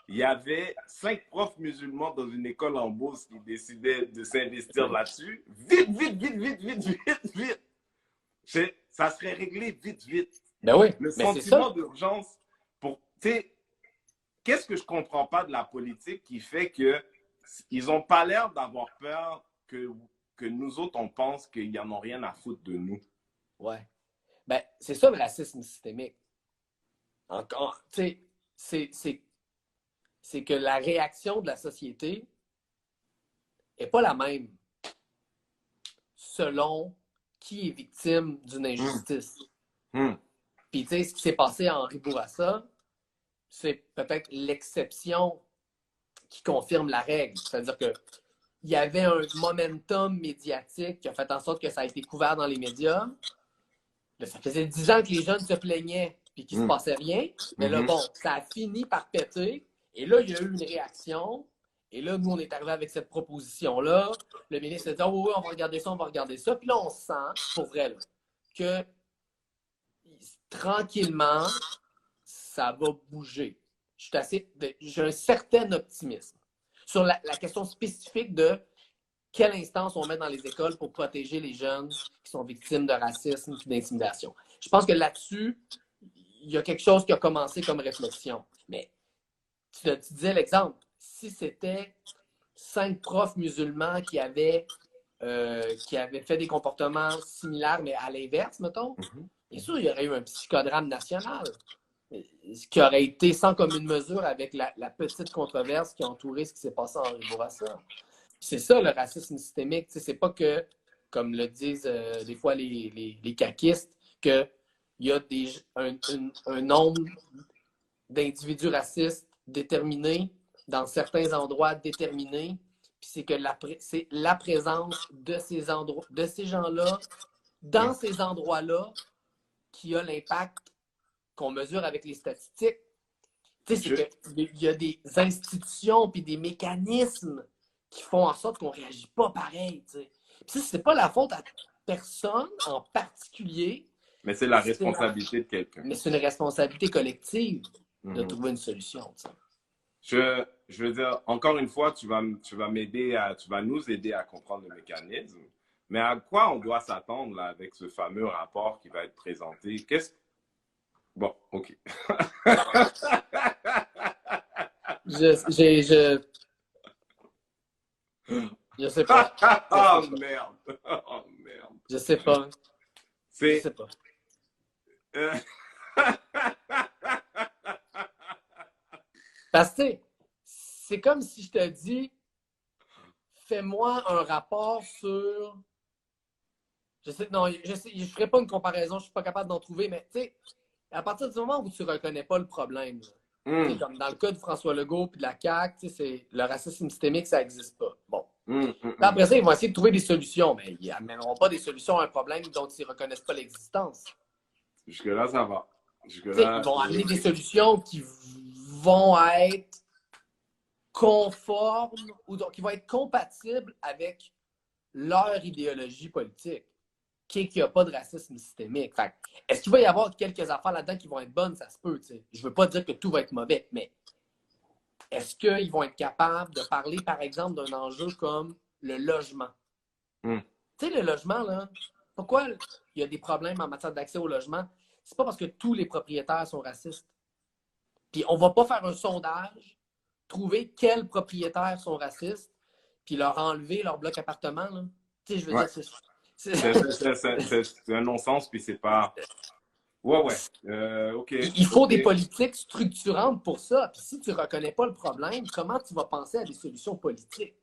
il y avait 5 profs musulmans dans une école en Beauce qui décidaient de s'investir là-dessus, vite, ça serait réglé vite. Ben oui, Le mais c'est sentiment ça. d'urgence pour, tu sais, qu'est-ce que je comprends pas de la politique qui fait que ils ont pas l'air d'avoir peur que nous autres, on pense qu'ils n'en ont rien à foutre de nous. Ouais. Ben, c'est ça le racisme systémique. Encore, tu sais, c'est que la réaction de la société n'est pas la même selon qui est victime d'une injustice. Puis, tu sais, ce qui s'est passé à Henri Bourassa, c'est peut-être l'exception qui confirme la règle. C'est-à-dire qu'il y avait un momentum médiatique qui a fait en sorte que ça a été couvert dans les médias. Là, ça faisait 10 ans que les jeunes se plaignaient et qu'il ne se passait rien. Mais là, bon, ça a fini par péter. Et là, il y a eu une réaction. Et là, nous, on est arrivé avec cette proposition-là. Le ministre a dit « Oh oui, on va regarder ça, on va regarder ça. » Puis là, on sent, pour vrai, là, que tranquillement, ça va bouger. J'ai un certain optimisme sur la question spécifique de quelle instance on met dans les écoles pour protéger les jeunes qui sont victimes de racisme et d'intimidation. Je pense que là-dessus, il y a quelque chose qui a commencé comme réflexion. Mais tu disais l'exemple, si c'était 5 profs musulmans qui avaient fait des comportements similaires, mais à l'inverse, mettons, bien sûr, il y aurait eu un psychodrame national, ce qui aurait été sans commune mesure avec la petite controverse qui a entouré ce qui s'est passé en Henri Bourassa. C'est ça, le racisme systémique. C'est pas que, comme le disent des fois les caquistes, qu'il y a un nombre d'individus racistes déterminés dans certains endroits déterminés, puis c'est que c'est la présence de ces gens-là dans ces endroits-là qui a l'impact qu'on mesure avec les statistiques. Tu sais, c'est qu'il y a des institutions puis des mécanismes qui font en sorte qu'on ne réagit pas pareil. Tu sais. Puis ça, c'est pas la faute à personne en particulier. Mais c'est la responsabilité de quelqu'un. Mais c'est une responsabilité collective de trouver une solution. Tu sais. Je veux dire, encore une fois, tu vas nous aider à comprendre le mécanisme. Mais à quoi on doit s'attendre là avec ce fameux rapport qui va être présenté? Bon, OK. Je sais pas. Oh merde! Oh merde! Je sais pas. Je sais pas. Parce que c'est comme si je te dis, fais-moi un rapport sur... je ferai pas une comparaison, je suis pas capable d'en trouver, mais tu sais, à partir du moment où tu reconnais pas le problème, comme dans le cas de François Legault et de la CAQ, le racisme systémique, ça n'existe pas. Bon. Après ça, ils vont essayer de trouver des solutions, mais ils n'amèneront pas des solutions à un problème dont ils ne reconnaissent pas l'existence. Jusque-là, ça va. Ils vont amener des solutions qui vont être conformes ou donc qui vont être compatibles avec leur idéologie politique, qui est qu'il n'y a pas de racisme systémique. Fait, est-ce qu'il va y avoir quelques affaires là-dedans qui vont être bonnes? Ça se peut. T'sais. Je ne veux pas dire que tout va être mauvais, mais est-ce qu'ils vont être capables de parler, par exemple, d'un enjeu comme le logement? Tu sais, le logement, là, pourquoi il y a des problèmes en matière d'accès au logement? C'est pas parce que tous les propriétaires sont racistes. Puis on va pas faire un sondage, trouver quels propriétaires sont racistes, puis leur enlever leur bloc appartement. Là. Tu sais, je veux dire, c'est un non-sens, puis c'est pas... Ouais. OK. Il faut des politiques structurantes pour ça. Puis si tu ne reconnais pas le problème, comment tu vas penser à des solutions politiques?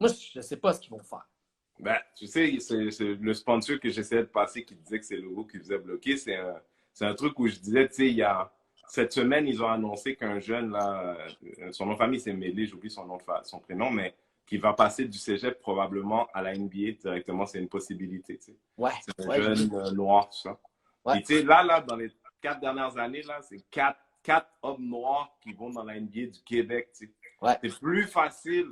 Moi, je ne sais pas ce qu'ils vont faire. Ben, tu sais, c'est le sponsor que j'essayais de passer qui disait que c'est Legault qui faisait bloquer. C'est un truc où je disais, tu sais, cette semaine, ils ont annoncé qu'un jeune, là, son nom de famille s'est mêlé, j'oublie son prénom, mais qui va passer du cégep probablement à la NBA directement. C'est une possibilité, tu sais. Ouais. C'est un jeune noir, tout ça. Ouais. Et tu sais, là, dans les 4 dernières années, là, c'est quatre hommes noirs qui vont dans la NBA du Québec, tu sais. Ouais. C'est plus facile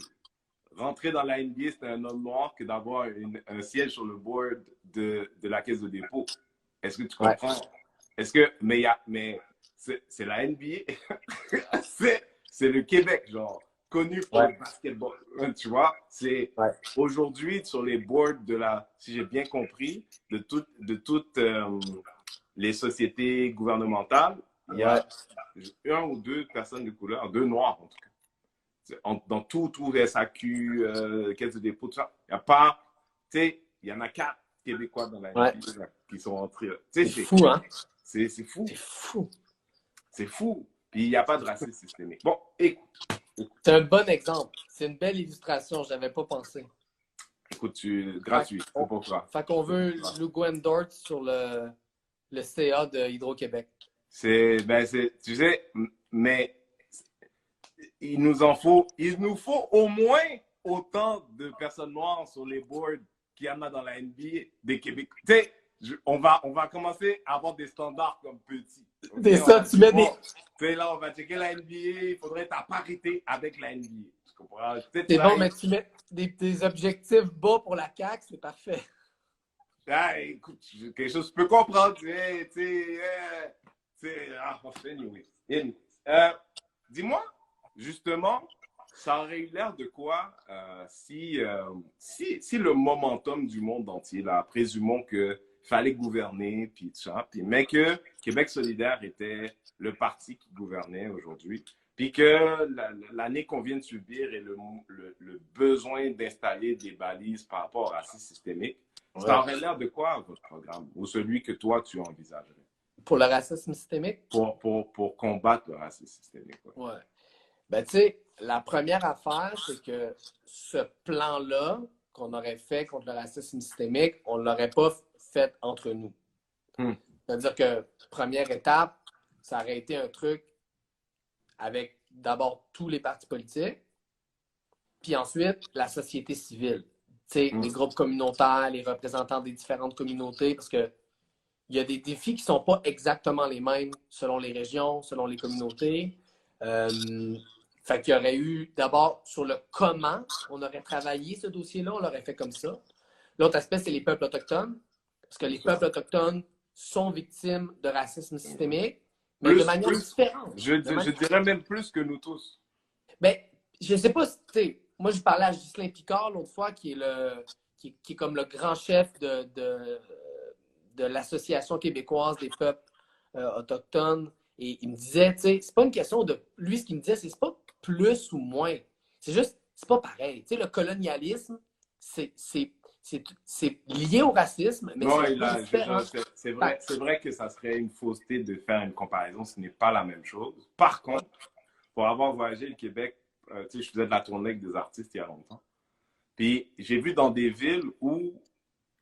rentrer dans la NBA, c'est un homme noir que d'avoir un siège sur le board de la caisse de dépôt. Est-ce que tu comprends? Ouais. Est-ce que, mais c'est la NBA, c'est le Québec, genre, connu pour le basketball. Tu vois, c'est aujourd'hui sur les boards si j'ai bien compris, de toutes les sociétés gouvernementales, il y a 1 ou 2 personnes de couleur, 2 noirs en tout cas. Dans tout SAQ, caisse de dépôt, tout ça. Il n'y a pas, tu sais, il y en a 4 Québécois dans la NBA qui sont entrés. C'est fou, hein? C'est fou. C'est fou. C'est fou. Puis il n'y a pas de racisme systémique. Bon, écoute. C'est un bon exemple. C'est une belle illustration. Je n'avais pas pensé. Écoute, gratuit. C'est pour toi. Fait qu'on veut le Gwen Dort sur le CA de Hydro-Québec. Tu sais, mais il nous faut au moins autant de personnes noires sur les boards qu'il y en a dans la NBA des Québec. Tu sais, on va commencer à avoir des standards comme petits. C'est ça, tu mets des... Tu sais, là, on va checker la NBA, il faudrait être à parité avec la NBA. Tu comprends? C'est bon, mais tu mets des objectifs bas pour la CAQ, c'est parfait. Ah, écoute, quelque chose que tu peux comprendre, dis-moi, justement, ça aurait eu l'air de quoi si le momentum du monde entier, là, présumons que fallait gouverner, puis tout ça. Puis, mais que Québec solidaire était le parti qui gouvernait aujourd'hui. Puis que l'année qu'on vient de subir et le besoin d'installer des balises par rapport au racisme systémique, ça aurait l'air de quoi, votre programme? Ou celui que toi, tu envisagerais? Pour le racisme systémique? Pour combattre le racisme systémique. Ouais. Ben, tu sais, la première affaire, c'est que ce plan-là qu'on aurait fait contre le racisme systémique, on ne l'aurait pas fait entre nous. C'est-à-dire que, première étape, ça aurait été un truc avec d'abord tous les partis politiques, puis ensuite la société civile. Tu sais, les groupes communautaires, les représentants des différentes communautés, parce que il y a des défis qui ne sont pas exactement les mêmes selon les régions, selon les communautés. Fait qu'il y aurait eu, d'abord, sur le comment, on aurait travaillé ce dossier-là, on l'aurait fait comme ça. L'autre aspect, c'est les peuples autochtones, parce que les peuples autochtones sont victimes de racisme systémique, mais de manière différente. Je dirais même plus que nous tous. Ben, je ne sais pas si, tu sais, moi, je parlais à Ghislain Picard l'autre fois, qui est comme le grand chef de l'Association québécoise des peuples autochtones. Et il me disait, tu sais, c'est pas une question de... Lui, ce qu'il me disait, c'est pas plus ou moins. C'est juste, c'est pas pareil. Tu sais, le colonialisme, c'est lié au racisme, mais c'est vrai que ça serait une fausseté de faire une comparaison. Ce n'est pas la même chose. Par contre, pour avoir voyagé le Québec, tu sais, je faisais de la tournée avec des artistes il y a longtemps. Puis j'ai vu dans des villes où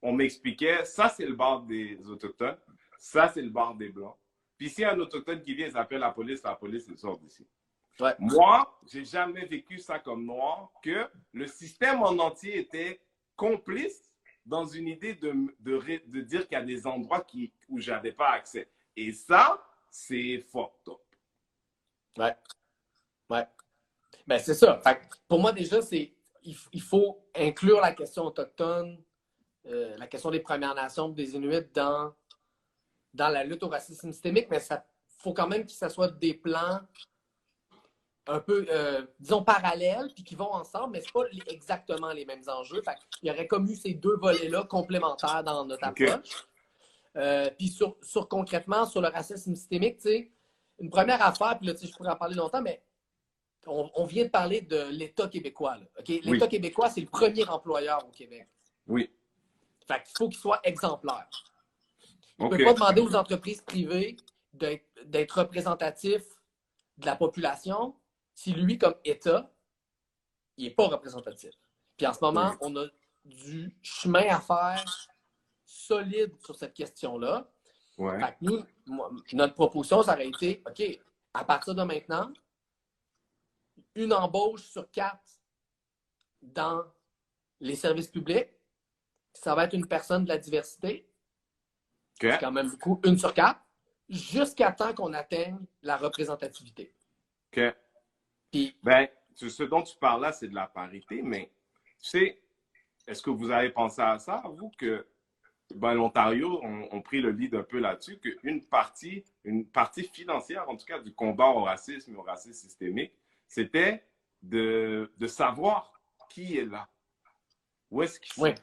on m'expliquait, ça c'est le bar des Autochtones, ça c'est le bar des Blancs. Puis s'il y a un Autochtone qui vient, il appelle la police il sort d'ici. Ouais. Moi, j'ai jamais vécu ça comme noir, que le système en entier était complice dans une idée de dire qu'il y a des endroits où je n'avais pas accès. Et ça, c'est fucked up. Ouais. Ouais. Ben, c'est ça. Fait que pour moi, déjà, il faut inclure la question autochtone, la question des Premières Nations, des Inuits dans la lutte au racisme systémique, mais il faut quand même que ça soit des plans un peu, disons, parallèles, puis qui vont ensemble, mais ce pas exactement les mêmes enjeux. Fait il y aurait comme eu ces deux volets-là complémentaires dans notre approche. Puis concrètement, sur le racisme systémique, tu sais, une première affaire, puis là, tu sais, je pourrais en parler longtemps, mais on vient de parler de l'État québécois. Là, okay? L'État québécois, c'est le premier employeur au Québec. Oui. Fait qu'il faut qu'il soit exemplaire. Il ne peut pas demander aux entreprises privées d'être représentatifs de la population si lui, comme État, il n'est pas représentatif. Puis en ce moment, on a du chemin à faire solide sur cette question-là. Ouais. Fait que nous, notre proposition, ça aurait été, OK, à partir de maintenant, une embauche sur 4 dans les services publics, ça va être une personne de la diversité. C'est quand même beaucoup, 1 sur 4, jusqu'à temps qu'on atteigne la représentativité. OK. Puis, ben, ce dont tu parles là, c'est de la parité, mais tu sais, est-ce que vous avez pensé à ça, vous, que l'Ontario ont pris le lead un peu là-dessus, qu'une partie financière, en tout cas, du combat au racisme et au racisme systémique, c'était de savoir qui est là. Où est-ce qu'ils sont?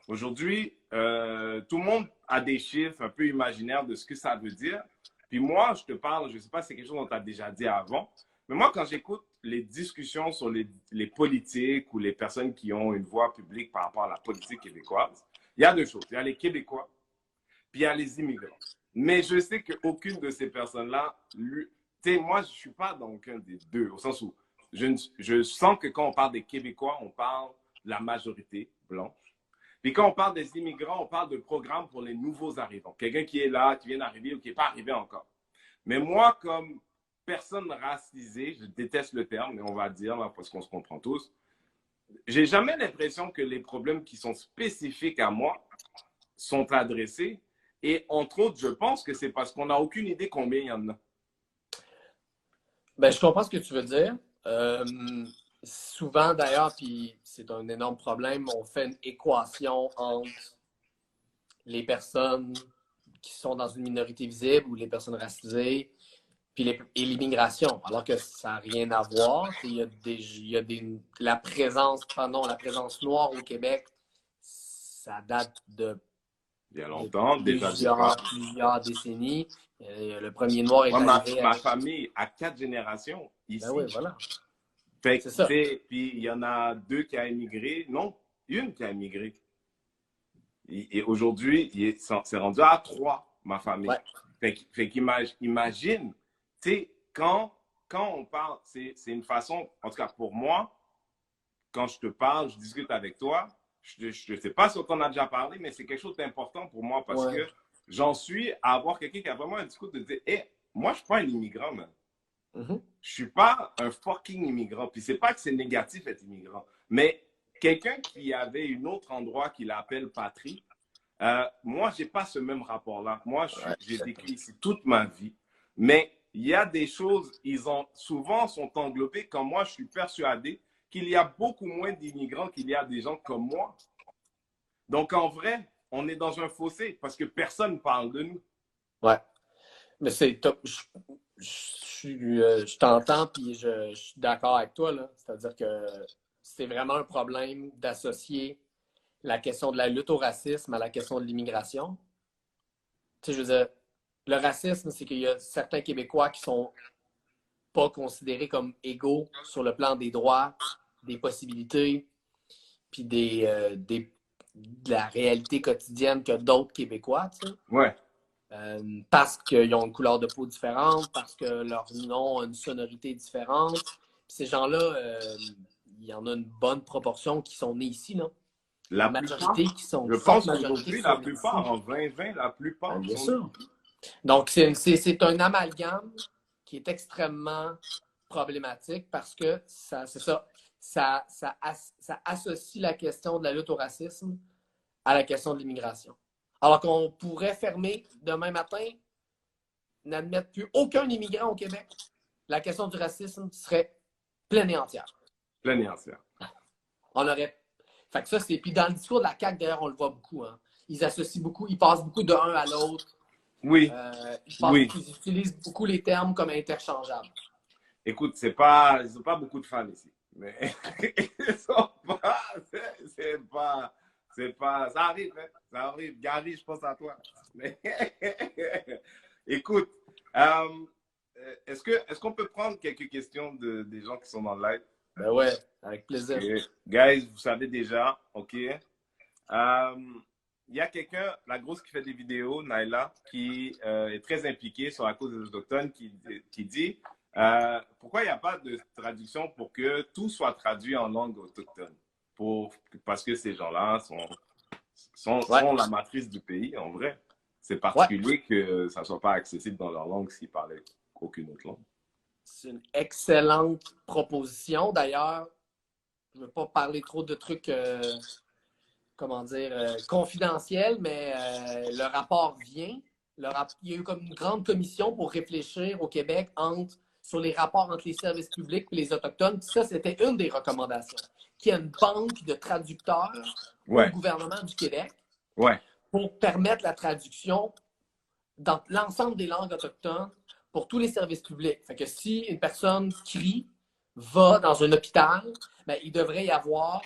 Aujourd'hui, tout le monde a des chiffres un peu imaginaires de ce que ça veut dire. Puis moi, je te parle, je ne sais pas si c'est quelque chose dont tu as déjà dit avant, mais moi, quand j'écoute les discussions sur les politiques ou les personnes qui ont une voix publique par rapport à la politique québécoise, il y a deux choses. Il y a les Québécois, puis il y a les immigrants. Mais je sais qu'aucune de ces personnes-là, tu sais, moi, je ne suis pas dans aucun des deux, au sens où je sens que quand on parle des Québécois, on parle de la majorité blanche. Puis quand on parle des immigrants, on parle de programmes pour les nouveaux arrivants. Quelqu'un qui est là, qui vient d'arriver ou qui n'est pas arrivé encore. Mais moi, comme personne racisée, je déteste le terme, mais on va dire, là, parce qu'on se comprend tous, j'ai jamais l'impression que les problèmes qui sont spécifiques à moi sont adressés. Et entre autres, je pense que c'est parce qu'on n'a aucune idée combien il y en a. Ben, je comprends ce que tu veux dire. Souvent, d'ailleurs, puis c'est un énorme problème, on fait une équation entre les personnes qui sont dans une minorité visible ou les personnes racisées et l'immigration, alors que ça n'a rien à voir. La présence noire au Québec, ça date de Il y a longtemps, déjà des femmes. Plusieurs décennies. Le premier noir est Moi, arrivé ma avec... famille a 4 générations Ben ici. oui, voilà. Fait C'est que, ça. tu sais, puis il y en a 2 qui a émigré. Non, une qui a émigré. Et aujourd'hui, c'est rendu à 3, ma famille. Ouais. Fait qu'imagine, tu sais, quand on parle, c'est une façon, en tout cas pour moi, quand je te parle, je discute avec toi, je ne sais pas si on a déjà parlé, mais c'est quelque chose d'important pour moi parce Ouais. que j'en suis à avoir quelqu'un qui a vraiment un discours de dire, hey, moi, je ne suis pas un immigrant, man. Mhm. Je suis pas un fucking immigrant. Puis c'est pas que c'est négatif être immigrant, mais quelqu'un qui avait un autre endroit qu'il appelle patrie, moi, j'ai pas ce même rapport-là. Moi, Ouais, j'ai exactement. vécu ici toute ma vie, mais il y a des choses, ils ont souvent sont englobées. Comme moi, je suis persuadé qu'il y a beaucoup moins d'immigrants qu'il y a des gens comme moi. Donc en vrai, on est dans un fossé parce que personne parle de nous. Ouais. Mais c'est top. Je t'entends puis je suis d'accord avec toi, là. C'est-à-dire que c'est vraiment un problème d'associer la question de la lutte au racisme à la question de l'immigration. Tu sais, je veux dire, le racisme, c'est qu'il y a certains Québécois qui sont pas considérés comme égaux sur le plan des droits, des possibilités, puis de la réalité quotidienne que d'autres Québécois, tu sais. Ouais. Parce qu'ils ont une couleur de peau différente, parce que leur nom a une sonorité différente. Puis ces gens-là, il y en a une bonne proportion qui sont nés ici, là. La Une majorité plupart, qui sont, je une forte pense majorité qu'aujourd'hui, qui la sont nés plupart, ici. en 2020, la plupart Bien sont sûr. Donc, c'est un amalgame qui est extrêmement problématique parce que c'est ça, ça associe la question de la lutte au racisme à la question de l'immigration. Alors qu'on pourrait fermer demain matin, n'admettre plus aucun immigrant au Québec, la question du racisme serait pleine et entière. plein et entière. On aurait. Fait que ça, c'est. Puis dans le discours de la CAQ, d'ailleurs, on le voit beaucoup. Hein. Ils associent beaucoup, ils passent beaucoup d'un à l'autre. Oui, oui. Ils utilisent beaucoup les termes comme interchangeables. Écoute, ils n'ont pas beaucoup de fans ici. Mais ils sont pas, c'est pas, ça arrive, hein, ça arrive. Gary, je pense à toi. Mais, écoute, est-ce qu'on peut prendre quelques questions des gens qui sont dans le live? Ben ouais, avec plaisir. Okay. Guys, vous savez déjà, OK? Il y a quelqu'un, la grosse qui fait des vidéos, Naila, qui est très impliquée sur la cause des Autochtones, qui dit pourquoi il n'y a pas de traduction pour que tout soit traduit en langue autochtone? Parce que ces gens-là sont la matrice du pays, en vrai. C'est particulier que ça ne soit pas accessible dans leur langue s'ils parlaient aucune autre langue. C'est une excellente proposition. D'ailleurs, je ne veux pas parler trop de trucs, confidentiels, mais le rapport vient. Il y a eu comme une grande commission pour réfléchir au Québec sur les rapports entre les services publics et les Autochtones. Puis ça, c'était une des recommandations. Qu'il y ait une banque de traducteurs au gouvernement du Québec pour permettre la traduction dans l'ensemble des langues autochtones pour tous les services publics. Fait que si une personne crie, va dans un hôpital, ben, il devrait y avoir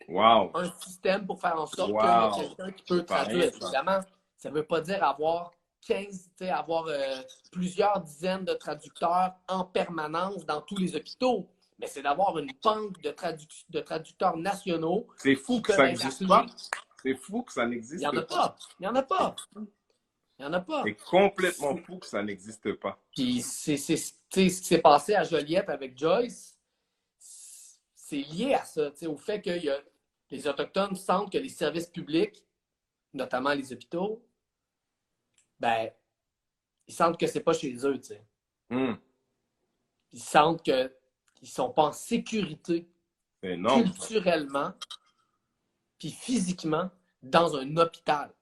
un système pour faire en sorte qu'il y ait quelqu'un qui peut traduire. Évidemment, ça ne veut pas dire avoir plusieurs dizaines de traducteurs en permanence dans tous les hôpitaux, mais c'est d'avoir une banque de traducteurs nationaux. C'est fou que ça n'existe pas. C'est fou que ça n'existe pas. Il n'y en a pas. Il n'y en a pas. C'est complètement fou que ça n'existe pas. Puis ce qui s'est passé à Joliette avec Joyce, c'est lié à ça, au fait que les Autochtones sentent que les services publics, notamment les hôpitaux, ben, ils sentent que c'est pas chez eux, tu sais. Ils sentent qu'ils ne sont pas en sécurité culturellement puis physiquement dans un hôpital,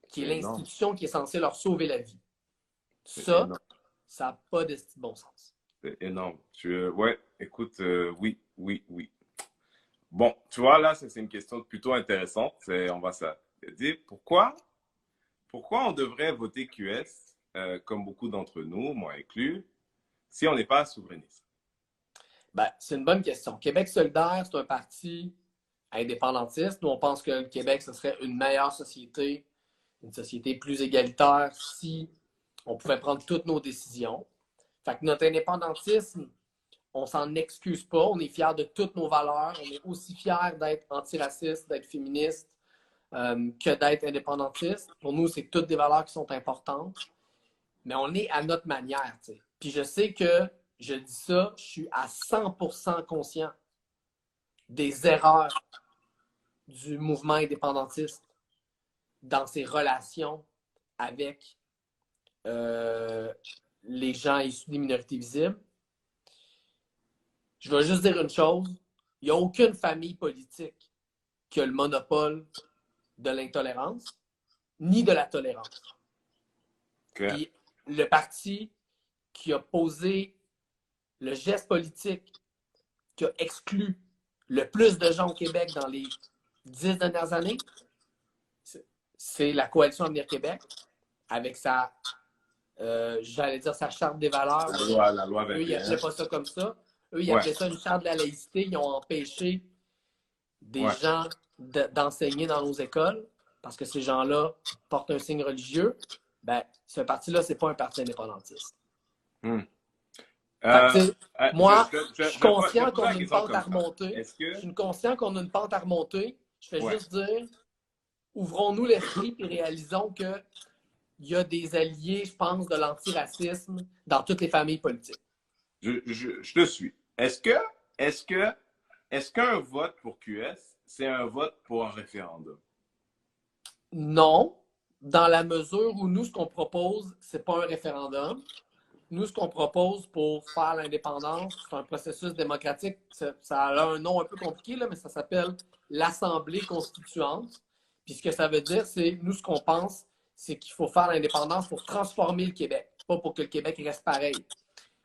qui est l'institution qui est censée leur sauver la vie. Ça n'a pas de bon sens. C'est énorme. Ouais, écoute, oui. Bon, tu vois, là, c'est une question plutôt intéressante. On va se dire pourquoi on devrait voter QS, comme beaucoup d'entre nous, moi inclus, si on n'est pas souverainiste? Ben, c'est une bonne question. Québec solidaire, c'est un parti indépendantiste. Nous, on pense que le Québec, ce serait une meilleure société une société plus égalitaire si on pouvait prendre toutes nos décisions. Fait que notre indépendantisme, on s'en excuse pas. On est fiers de toutes nos valeurs. On est aussi fiers d'être antiraciste, d'être féministe, que d'être indépendantiste. Pour nous, c'est toutes des valeurs qui sont importantes. Mais on est à notre manière, tu sais. Puis je sais que je dis ça, je suis à 100% conscient des erreurs du mouvement indépendantiste dans ses relations avec les gens issus des minorités visibles. Je vais juste dire une chose, il n'y a aucune famille politique qui a le monopole de l'intolérance ni de la tolérance. Okay. Puis le parti qui a posé le geste politique qui a exclu le plus de gens au Québec dans les 10 dernières années, c'est la Coalition Avenir Québec, avec sa, j'allais dire sa charte des valeurs. La loi 21. Eux, ils n'appelaient pas ça comme ça. Eux, ils appelaient ça une charte de la laïcité. Ils ont empêché des gens d'enseigner dans nos écoles parce que ces gens-là portent un signe religieux. Ben, ce parti-là, c'est pas un parti indépendantiste. Moi, je suis conscient qu'on a une pente à remonter. Je suis conscient qu'on a une pente à remonter. Je fais juste dire, ouvrons-nous l'esprit et réalisons qu'il y a des alliés, je pense, de l'antiracisme dans toutes les familles politiques. Je te suis. Est-ce qu'un vote pour QS, c'est un vote pour un référendum? Non, dans la mesure où nous, ce qu'on propose, c'est pas un référendum. Nous, ce qu'on propose pour faire l'indépendance, c'est un processus démocratique. Ça a un nom un peu compliqué, là, mais ça s'appelle l'Assemblée constituante. Puis ce que ça veut dire, c'est, nous, ce qu'on pense, c'est qu'il faut faire l'indépendance pour transformer le Québec, pas pour que le Québec reste pareil.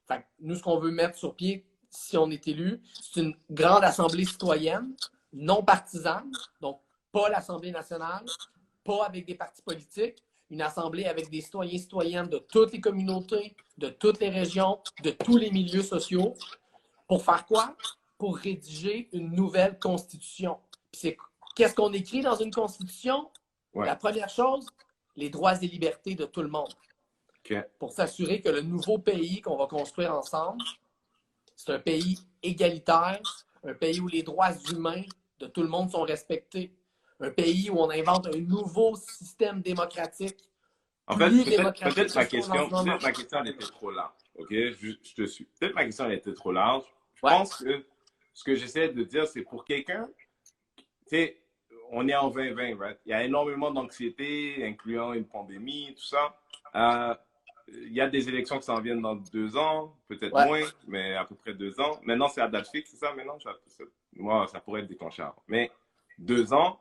Fait que nous, ce qu'on veut mettre sur pied, si on est élu, c'est une grande assemblée citoyenne, non partisane, donc pas l'Assemblée nationale, pas avec des partis politiques, une assemblée avec des citoyens et citoyennes de toutes les communautés, de toutes les régions, de tous les milieux sociaux. Pour faire quoi? Pour rédiger une nouvelle constitution. Qu'est-ce qu'on écrit dans une constitution? La première chose, les droits et libertés de tout le monde. Pour s'assurer que le nouveau pays qu'on va construire ensemble, c'est un pays égalitaire, un pays où les droits humains de tout le monde sont respectés, un pays où on invente un nouveau système démocratique. En fait, peut-être ma question elle était trop large. OK? Je te suis. Peut-être ma question elle était trop large. Je pense que ce que j'essaie de dire, c'est pour quelqu'un, tu sais, on est en 2020, right? Il y a énormément d'anxiété, incluant une pandémie, tout ça. Il y a des élections qui s'en viennent dans 2 ans, peut-être moins, mais à peu près 2 ans. Maintenant, c'est à date fixe, c'est ça? Maintenant, moi, ça pourrait être déclenché avant. Mais 2 ans,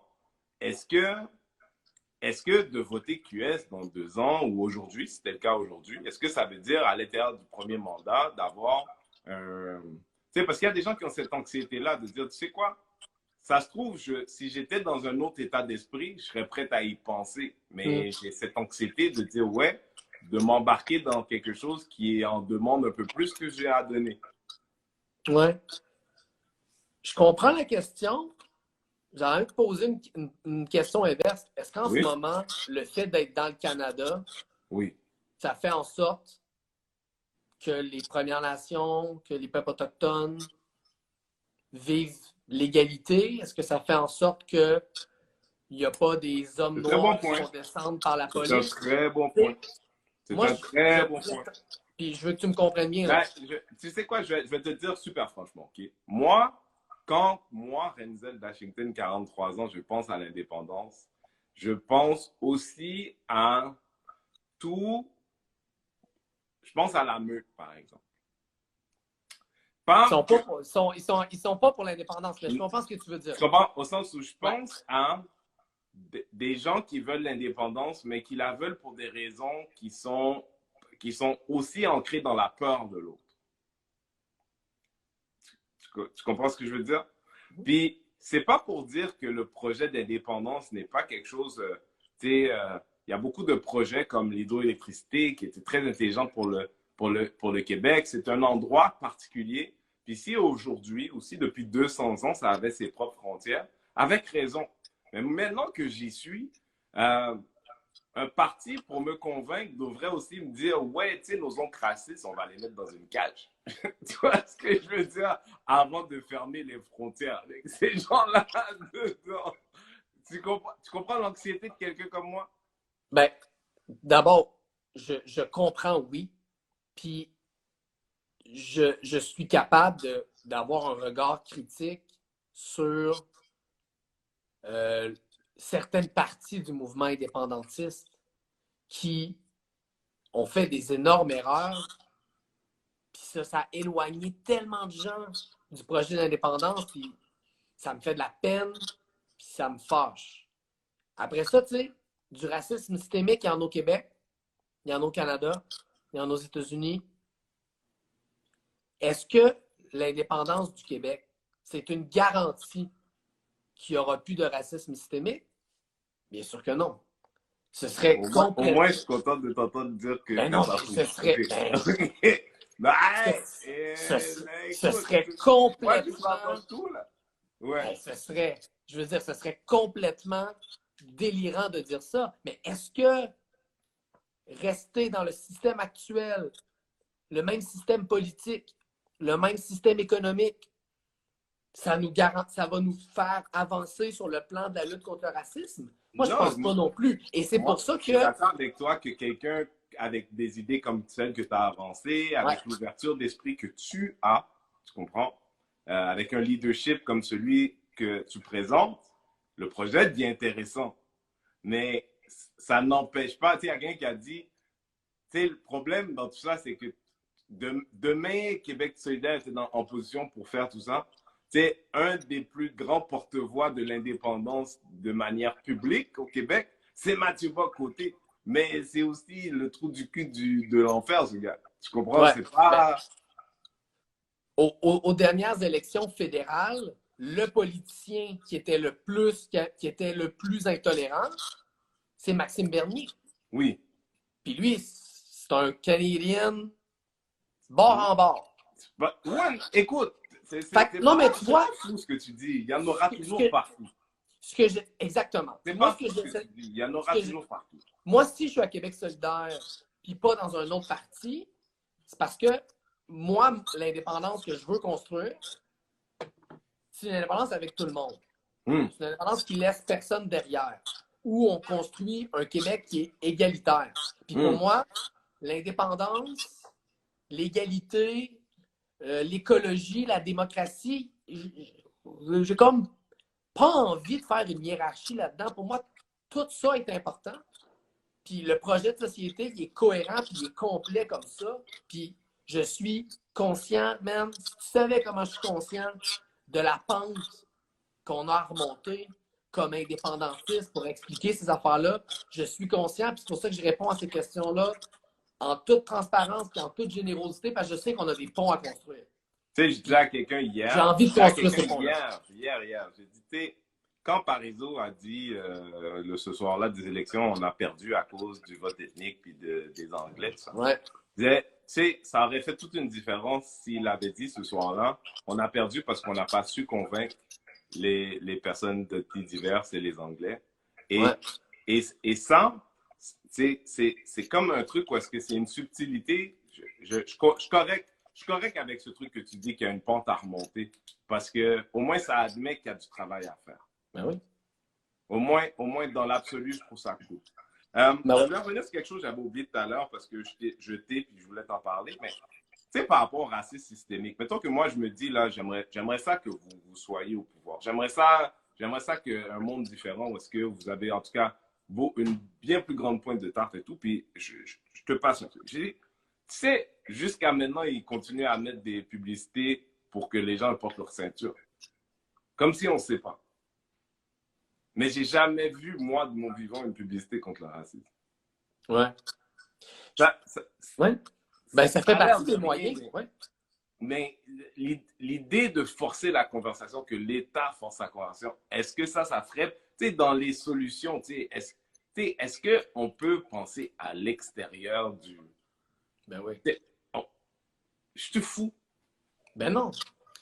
est-ce que de voter QS dans 2 ans ou aujourd'hui, si c'était le cas aujourd'hui, est-ce que ça veut dire à l'intérieur du premier mandat d'avoir un... Tu sais, parce qu'il y a des gens qui ont cette anxiété-là de dire, tu sais quoi, ça se trouve, si j'étais dans un autre état d'esprit, je serais prêt à y penser. Mais j'ai cette anxiété de dire, de m'embarquer dans quelque chose qui en demande un peu plus que j'ai à donner. Ouais. Je comprends la question. J'ai envie de poser une question inverse. Est-ce qu'en ce moment, le fait d'être dans le Canada, ça fait en sorte que les Premières Nations, que les peuples autochtones vivent l'égalité? Est-ce que ça fait en sorte qu'il n'y a pas des hommes noirs qui vont descendre par la police? C'est un très bon point. C'est un très bon point. Puis je veux que tu me comprennes bien. Là. Tu sais quoi, je vais te dire super franchement. Okay? Moi, quand Renzel Washington, 43 ans, je pense à l'indépendance, je pense aussi à tout. Je pense à la meute, par exemple. Ils sont pas pour l'indépendance, mais je comprends ce que tu veux dire. Je comprends au sens où je pense à des gens qui veulent l'indépendance, mais qui la veulent pour des raisons qui sont aussi ancrées dans la peur de l'autre. Tu comprends ce que je veux dire? Puis, c'est pas pour dire que le projet d'indépendance n'est pas quelque chose... il y a beaucoup de projets comme l'hydroélectricité qui étaient très intelligents pour le Québec. C'est un endroit particulier. Puis si aujourd'hui, aussi depuis 200 ans, ça avait ses propres frontières, avec raison. Mais maintenant que j'y suis, un parti, pour me convaincre, devrait aussi me dire, ouais, tu sais, nos oncles racistes, on va les mettre dans une cage. Tu vois ce que je veux dire? Avant de fermer les frontières avec ces gens-là dedans. Tu comprends l'anxiété de quelqu'un comme moi? Ben, d'abord, je comprends, oui. Puis, je suis capable d'avoir un regard critique sur certaines parties du mouvement indépendantiste qui ont fait des énormes erreurs. Puis ça a éloigné tellement de gens du projet d'indépendance. Puis ça me fait de la peine. Puis ça me fâche. Après ça, tu sais, du racisme systémique, il y en a au Québec, il y en a au Canada, il y en a aux États-Unis. Est-ce que l'indépendance du Québec, c'est une garantie qu'il n'y aura plus de racisme systémique? Bien sûr que non. Ce serait Au moins, je suis content de t'entendre dire que ben non, ça ce serait... Ben, ce serait moi, je complètement... tout, là. Ouais. Je veux dire, ce serait complètement délirant de dire ça. Mais est-ce que rester dans le système actuel, le même système politique, le même système économique, ça va nous faire avancer sur le plan de la lutte contre le racisme? Moi, je pense pas non plus. Et c'est pour ça que... Je suis d'accord avec toi que quelqu'un avec des idées comme celles que tu as avancées, avec l'ouverture d'esprit que tu as, tu comprends, avec un leadership comme celui que tu présentes, le projet devient intéressant. Mais ça n'empêche pas, tu sais, il y a quelqu'un qui a dit, tu sais, le problème dans tout ça, c'est que demain, Québec solidaire était en position pour faire tout ça. C'est un des plus grands porte-voix de l'indépendance de manière publique au Québec, c'est Mathieu Bock-Côté. Mais c'est aussi le trou du cul de l'enfer, ce gars. Tu comprends? Ouais. C'est pas... Aux dernières élections fédérales, le politicien qui était le plus intolérant, c'est Maxime Bernier. Oui. Puis lui, c'est un Canadien bord en bord. Ouais, écoute, non, mais tu vois, tout ce que tu dis, il y en aura toujours partout. Exactement. C'est pas ce que tu dis, il y en aura toujours partout. Moi, si je suis à Québec solidaire, puis pas dans un autre parti, c'est parce que moi, l'indépendance que je veux construire, c'est une indépendance avec tout le monde. C'est une indépendance qui laisse personne derrière, où on construit un Québec qui est égalitaire. Puis pour moi, l'indépendance, l'égalité, l'écologie, la démocratie, j'ai comme pas envie de faire une hiérarchie là-dedans. Pour moi, tout ça est important. Puis le projet de société, il est cohérent, puis il est complet comme ça. Puis je suis conscient, man, si tu savais comment je suis conscient de la pente qu'on a remontée comme indépendantiste pour expliquer ces affaires-là, je suis conscient, puis c'est pour ça que je réponds à ces questions-là en toute transparence et en toute générosité, parce que je sais qu'on a des ponts à construire. Tu sais, je disais à quelqu'un hier... J'ai envie de construire ces ponts-là. Hier. J'ai dit, tu sais, quand Parizeau a dit ce soir-là des élections, on a perdu à cause du vote ethnique puis des Anglais, tout ça. Ouais. Je disais, tu sais, ça aurait fait toute une différence s'il avait dit ce soir-là, on a perdu parce qu'on n'a pas su convaincre les personnes de pays divers et les Anglais. Et ça, c'est comme un truc où est-ce que c'est une subtilité. Je suis correct avec ce truc que tu dis qu'il y a une pente à remonter parce que au moins ça admet qu'il y a du travail à faire. Ben oui. Au moins dans l'absolu, je trouve ça cool. Je voulais revenir sur quelque chose que j'avais oublié tout à l'heure parce que je t'ai puis je voulais t'en parler, mais tu sais, par rapport au racisme systémique, mettons que moi je me dis là, j'aimerais ça que vous soyez au pouvoir. J'aimerais ça qu'un monde différent où est-ce que vous avez en tout cas une bien plus grande pointe de tarte et tout, puis je te passe un truc. J'ai dit, tu sais, jusqu'à maintenant, ils continuent à mettre des publicités pour que les gens portent leur ceinture. Comme si on ne sait pas. Mais j'ai jamais vu, moi, de mon vivant, une publicité contre le racisme. Ouais. Ouais. Ben, ça fait partie des moyens. Mais l'idée de forcer la conversation, que l'État force la conversation, est-ce que ça ferait, tu sais, dans les solutions, tu sais, est-ce qu'on peut penser à l'extérieur du... Ben oui. Je te fous. Ben non.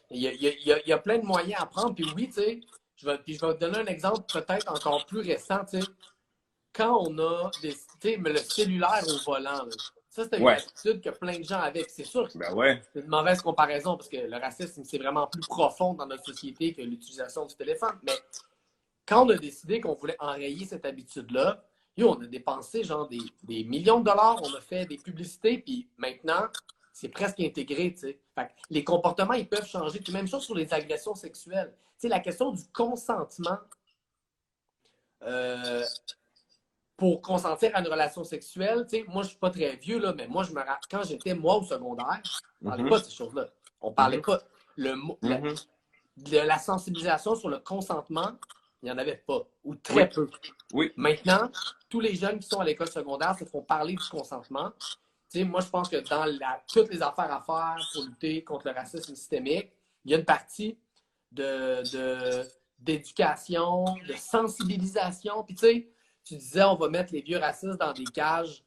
Il y a plein de moyens à prendre. Puis oui, tu sais, je vais te donner un exemple peut-être encore plus récent, tu sais. quand on a mais le cellulaire au volant, là, ça, c'était une Ouais. attitude que plein de gens avaient. Puis c'est sûr que Ben ouais. c'est une mauvaise comparaison parce que le racisme, c'est vraiment plus profond dans notre société que l'utilisation du téléphone. Mais quand on a décidé qu'on voulait enrayer cette habitude-là, on a dépensé genre des millions de dollars, on a fait des publicités, puis maintenant, c'est presque intégré, tu sais. Fait que les comportements, ils peuvent changer. Puis même chose sur les agressions sexuelles. Tu sais, la question du consentement pour consentir à une relation sexuelle, tu sais, moi, je suis pas très vieux, là, mais moi, quand j'étais, moi, au secondaire, on parlait pas de ces choses-là. On parlait pas. La sensibilisation sur le consentement, il n'y en avait pas, ou très peu. Oui. Maintenant, tous les jeunes qui sont à l'école secondaire se font parler du consentement. Tu sais, moi, je pense que dans toutes les affaires à faire pour lutter contre le racisme systémique, il y a une partie d'éducation, de sensibilisation. Puis tu sais, tu disais, on va mettre les vieux racistes dans des cages.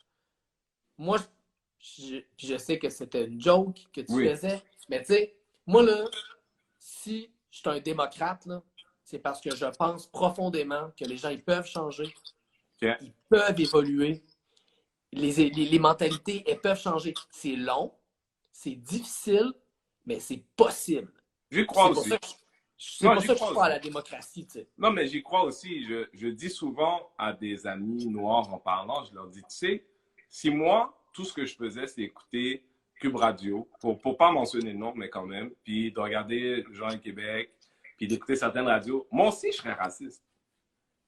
Moi, je sais que c'était une joke que tu faisais, mais tu sais, moi, là, si je suis un démocrate, là, c'est parce que je pense profondément que les gens, ils peuvent changer, ils peuvent évoluer, les mentalités, elles peuvent changer. C'est long, c'est difficile, mais c'est possible. J'y crois aussi. C'est pour ça que je crois à la démocratie, tu sais. Non, mais j'y crois aussi. Je dis souvent à des amis noirs en parlant, je leur dis, tu sais, si moi, tout ce que je faisais, c'est écouter Cube Radio, pour pas mentionner le nom, mais quand même, puis de regarder Jean et Québec, puis d'écouter certaines radios, moi aussi, je serais raciste.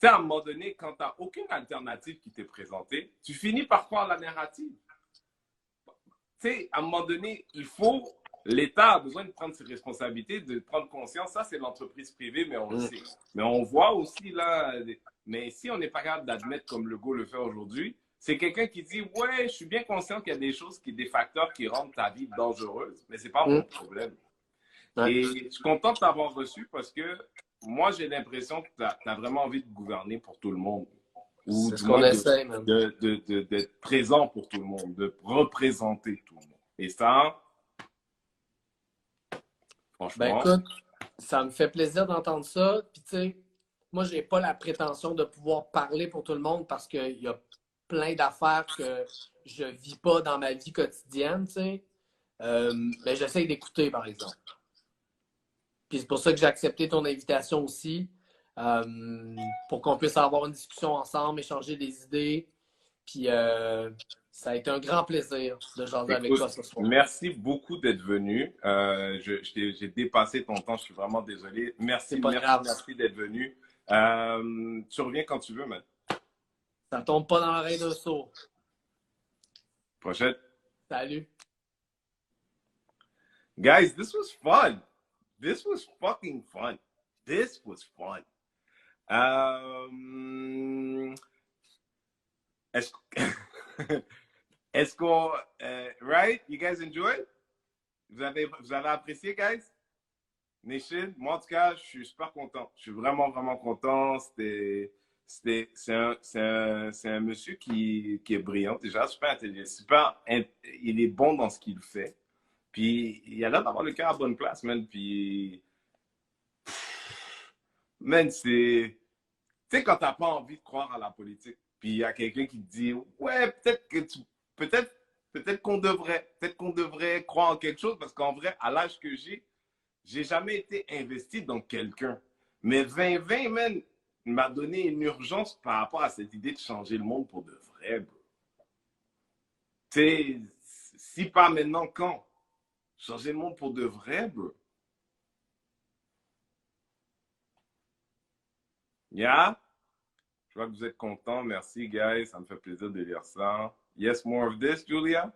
Tu sais, à un moment donné, quand tu n'as aucune alternative qui t'est présentée, tu finis par croire la narrative. Tu sais, à un moment donné, l'État a besoin de prendre ses responsabilités, de prendre conscience. Ça, c'est l'entreprise privée, mais on le sait. Mais on voit aussi là, mais si on n'est pas capable d'admettre comme Legault le fait aujourd'hui, c'est quelqu'un qui dit, ouais, je suis bien conscient qu'il y a des choses, des facteurs qui rendent ta vie dangereuse, mais c'est pas mon problème. Ouais. Et je suis content de t'avoir reçu parce que moi, j'ai l'impression que tu as vraiment envie de gouverner pour tout le monde. Ou ce qu'on essaie, même. D'être présent pour tout le monde, de représenter tout le monde. Et ça, franchement... Ben écoute, ça me fait plaisir d'entendre ça. Puis tu sais, moi, j'ai pas la prétention de pouvoir parler pour tout le monde parce qu'il y a plein d'affaires que je vis pas dans ma vie quotidienne, tu sais. Mais j'essaie d'écouter, par exemple. Puis c'est pour ça que j'ai accepté ton invitation aussi, pour qu'on puisse avoir une discussion ensemble, échanger des idées. Puis ça a été un grand plaisir de jaser avec toi ce soir. Merci beaucoup d'être venu. J'ai dépassé ton temps, je suis vraiment désolé. Merci d'être venu. Tu reviens quand tu veux, man. Ça tombe pas dans l'oreille d'un sourd. Prochaine. Salut. Guys, this was fun. This was fucking fun. This was fun. Est-ce qu'on... right? You guys enjoy? Vous avez apprécié, guys? Nation? Moi, en tout cas, je suis super content. Je suis vraiment, vraiment content. C'est un monsieur qui est brillant, déjà, super intelligent. Il est bon dans ce qu'il fait. Puis, il a l'air d'avoir le cœur à bonne place, man. Puis, man, c'est... Tu sais, quand t'as pas envie de croire à la politique, puis il y a quelqu'un qui te dit, ouais, peut-être qu'on devrait croire en quelque chose, parce qu'en vrai, à l'âge que j'ai jamais été investi dans quelqu'un. Mais 2020, man, m'a donné une urgence par rapport à cette idée de changer le monde pour de vrai, bro. Tu sais, si pas maintenant, quand? Changer le monde pour de vrai, bro. Yeah? Je vois que vous êtes contents. Merci, guys. Ça me fait plaisir de lire ça. Yes, more of this, Julia?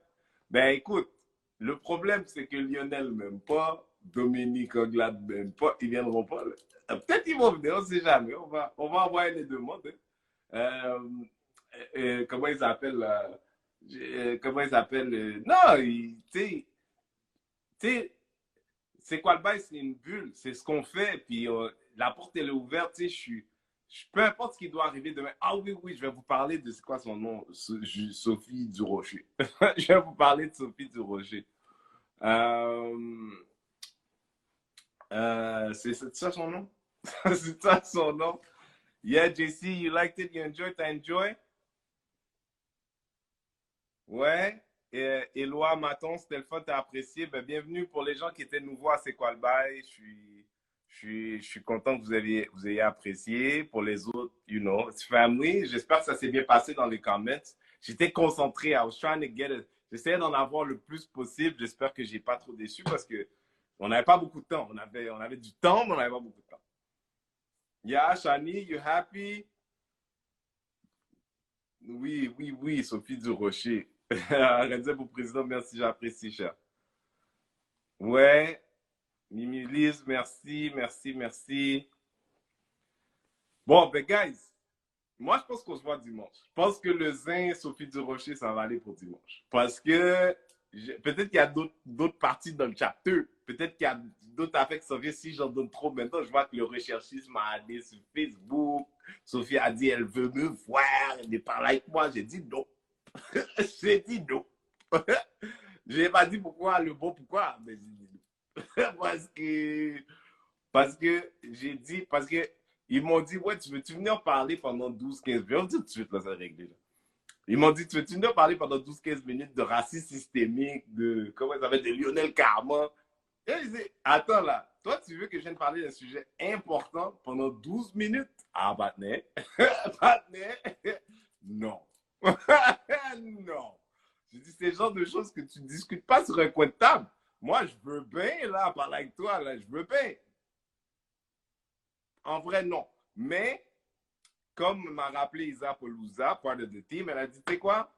Ben, écoute, le problème, c'est que Lionel m'aime pas, Dominique Anglade m'aime pas. Ils viendront pas. Peut-être qu'ils vont venir, on ne sait jamais. On va envoyer les demandes. Comment ils s'appellent? Comment ils s'appellent? Non, tu sais, c'est quoi le bail? C'est une bulle. C'est ce qu'on fait. Puis la porte, elle est ouverte. Tu sais, peu importe ce qui doit arriver demain. Ah oui, je vais vous parler de, c'est quoi son nom? Sophie Durocher. Je vais vous parler de Sophie Durocher. C'est ça son nom? C'est ça son nom? Yeah, JC, you liked it? You enjoyed? T'as enjoy? Ouais. Éloi Maton, c'était le fun, t'as apprécié. Ben, bienvenue pour les gens qui étaient nouveaux à C'est quoi le bail. Je suis content que vous ayez apprécié. Pour les autres, you know, it's family. J'espère que ça s'est bien passé dans les comments. J'étais concentré. I was trying to get it. J'essayais d'en avoir le plus possible. J'espère que j'ai pas trop déçu parce que on n'avait pas beaucoup de temps. On avait du temps, mais on n'avait pas beaucoup de temps. Yeah, Shani, you happy? Oui, oui, oui, Sophie Durocher. Arrêtez pour président, merci, j'apprécie, cher. Ouais, Mimi Lise, merci, merci, merci. Bon, ben, guys, moi, je pense qu'on se voit dimanche. Je pense que le Zin, Sophie Durocher, ça va aller pour dimanche. Parce que peut-être qu'il y a d'autres parties dans le chapter. Peut-être qu'il y a d'autres affaires qui sont venues. Si j'en donne trop maintenant, je vois que le recherchiste m'a allé sur Facebook. Sophie a dit, elle veut me voir, elle parle avec moi. J'ai dit non. J'ai dit non. Je n'ai pas dit pourquoi, le bon pourquoi, mais j'ai dit non. Parce que ils m'ont dit, ouais, tu veux-tu venir parler pendant 12-15 minutes? On dit tout de suite, là, ça règle déjà. Ils m'ont dit, tu veux-tu venir parler pendant 12-15 minutes de racisme systémique, de, comment ça s'appelle, de Lionel Carman? Et je dis, attends là, toi, tu veux que je vienne parler d'un sujet important pendant 12 minutes? Ah, Batnet. Batnet. Non. Non. Je dis, c'est le genre de choses que tu ne discutes pas sur un coin de table. Moi, je veux bien, là, parler avec toi, là, je veux bien. En vrai, non. Mais, comme m'a rappelé Isa Pelouza, part of the team, elle a dit, tu sais quoi?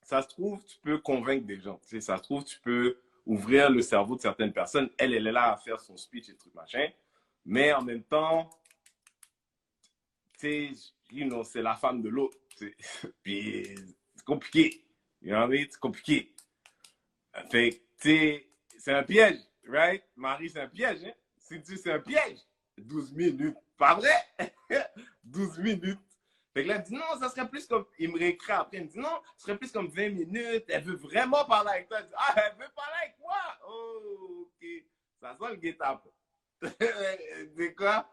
Ça se trouve, tu peux convaincre des gens. Tu sais, ça se trouve, tu peux ouvrir le cerveau de certaines personnes. Elle est là à faire son speech et tout machin. Mais en même temps, tu sais, you know, c'est la femme de l'autre. Puis, c'est compliqué. You know what I mean? C'est compliqué. Fait que, tu sais, c'est un piège, right? Marie, c'est un piège, hein? Si tu c'est un piège, 12 minutes. Pas vrai? 12 minutes. Fait que là, elle dit non, ça serait plus comme. Il me réécrit après, il me dit non, ça serait plus comme 20 minutes. Elle veut vraiment parler avec toi. Elle dit, ah, elle veut parler avec moi. Oh, ok. Ça sent le guet-apens. C'est quoi?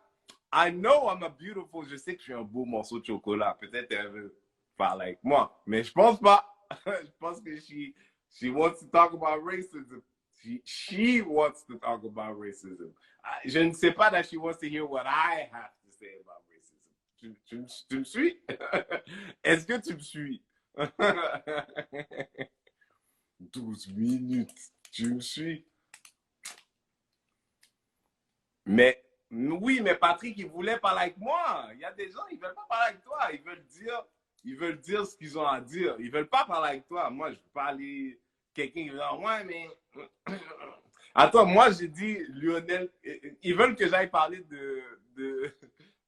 I know I'm a beautiful. Je sais que je suis un beau morceau de chocolat. Peut-être elle veut parler avec moi. Mais je pense pas. Je pense que she wants to talk about racism. She wants to talk about racism. Je ne sais pas that she wants to hear what I have to say about racism. Tu me suis? Est-ce que tu me suis? 12 minutes. Tu me suis? Mais oui, mais Patrick, il voulait parler avec moi. Il y a des gens, ils veulent pas parler avec toi. Ils veulent dire ce qu'ils ont à dire. Ils veulent pas parler avec toi. Moi, je veux pas aller. Quelqu'un qui veut dire, ouais, mais. Attends, moi, j'ai dit Lionel. Ils veulent que j'aille parler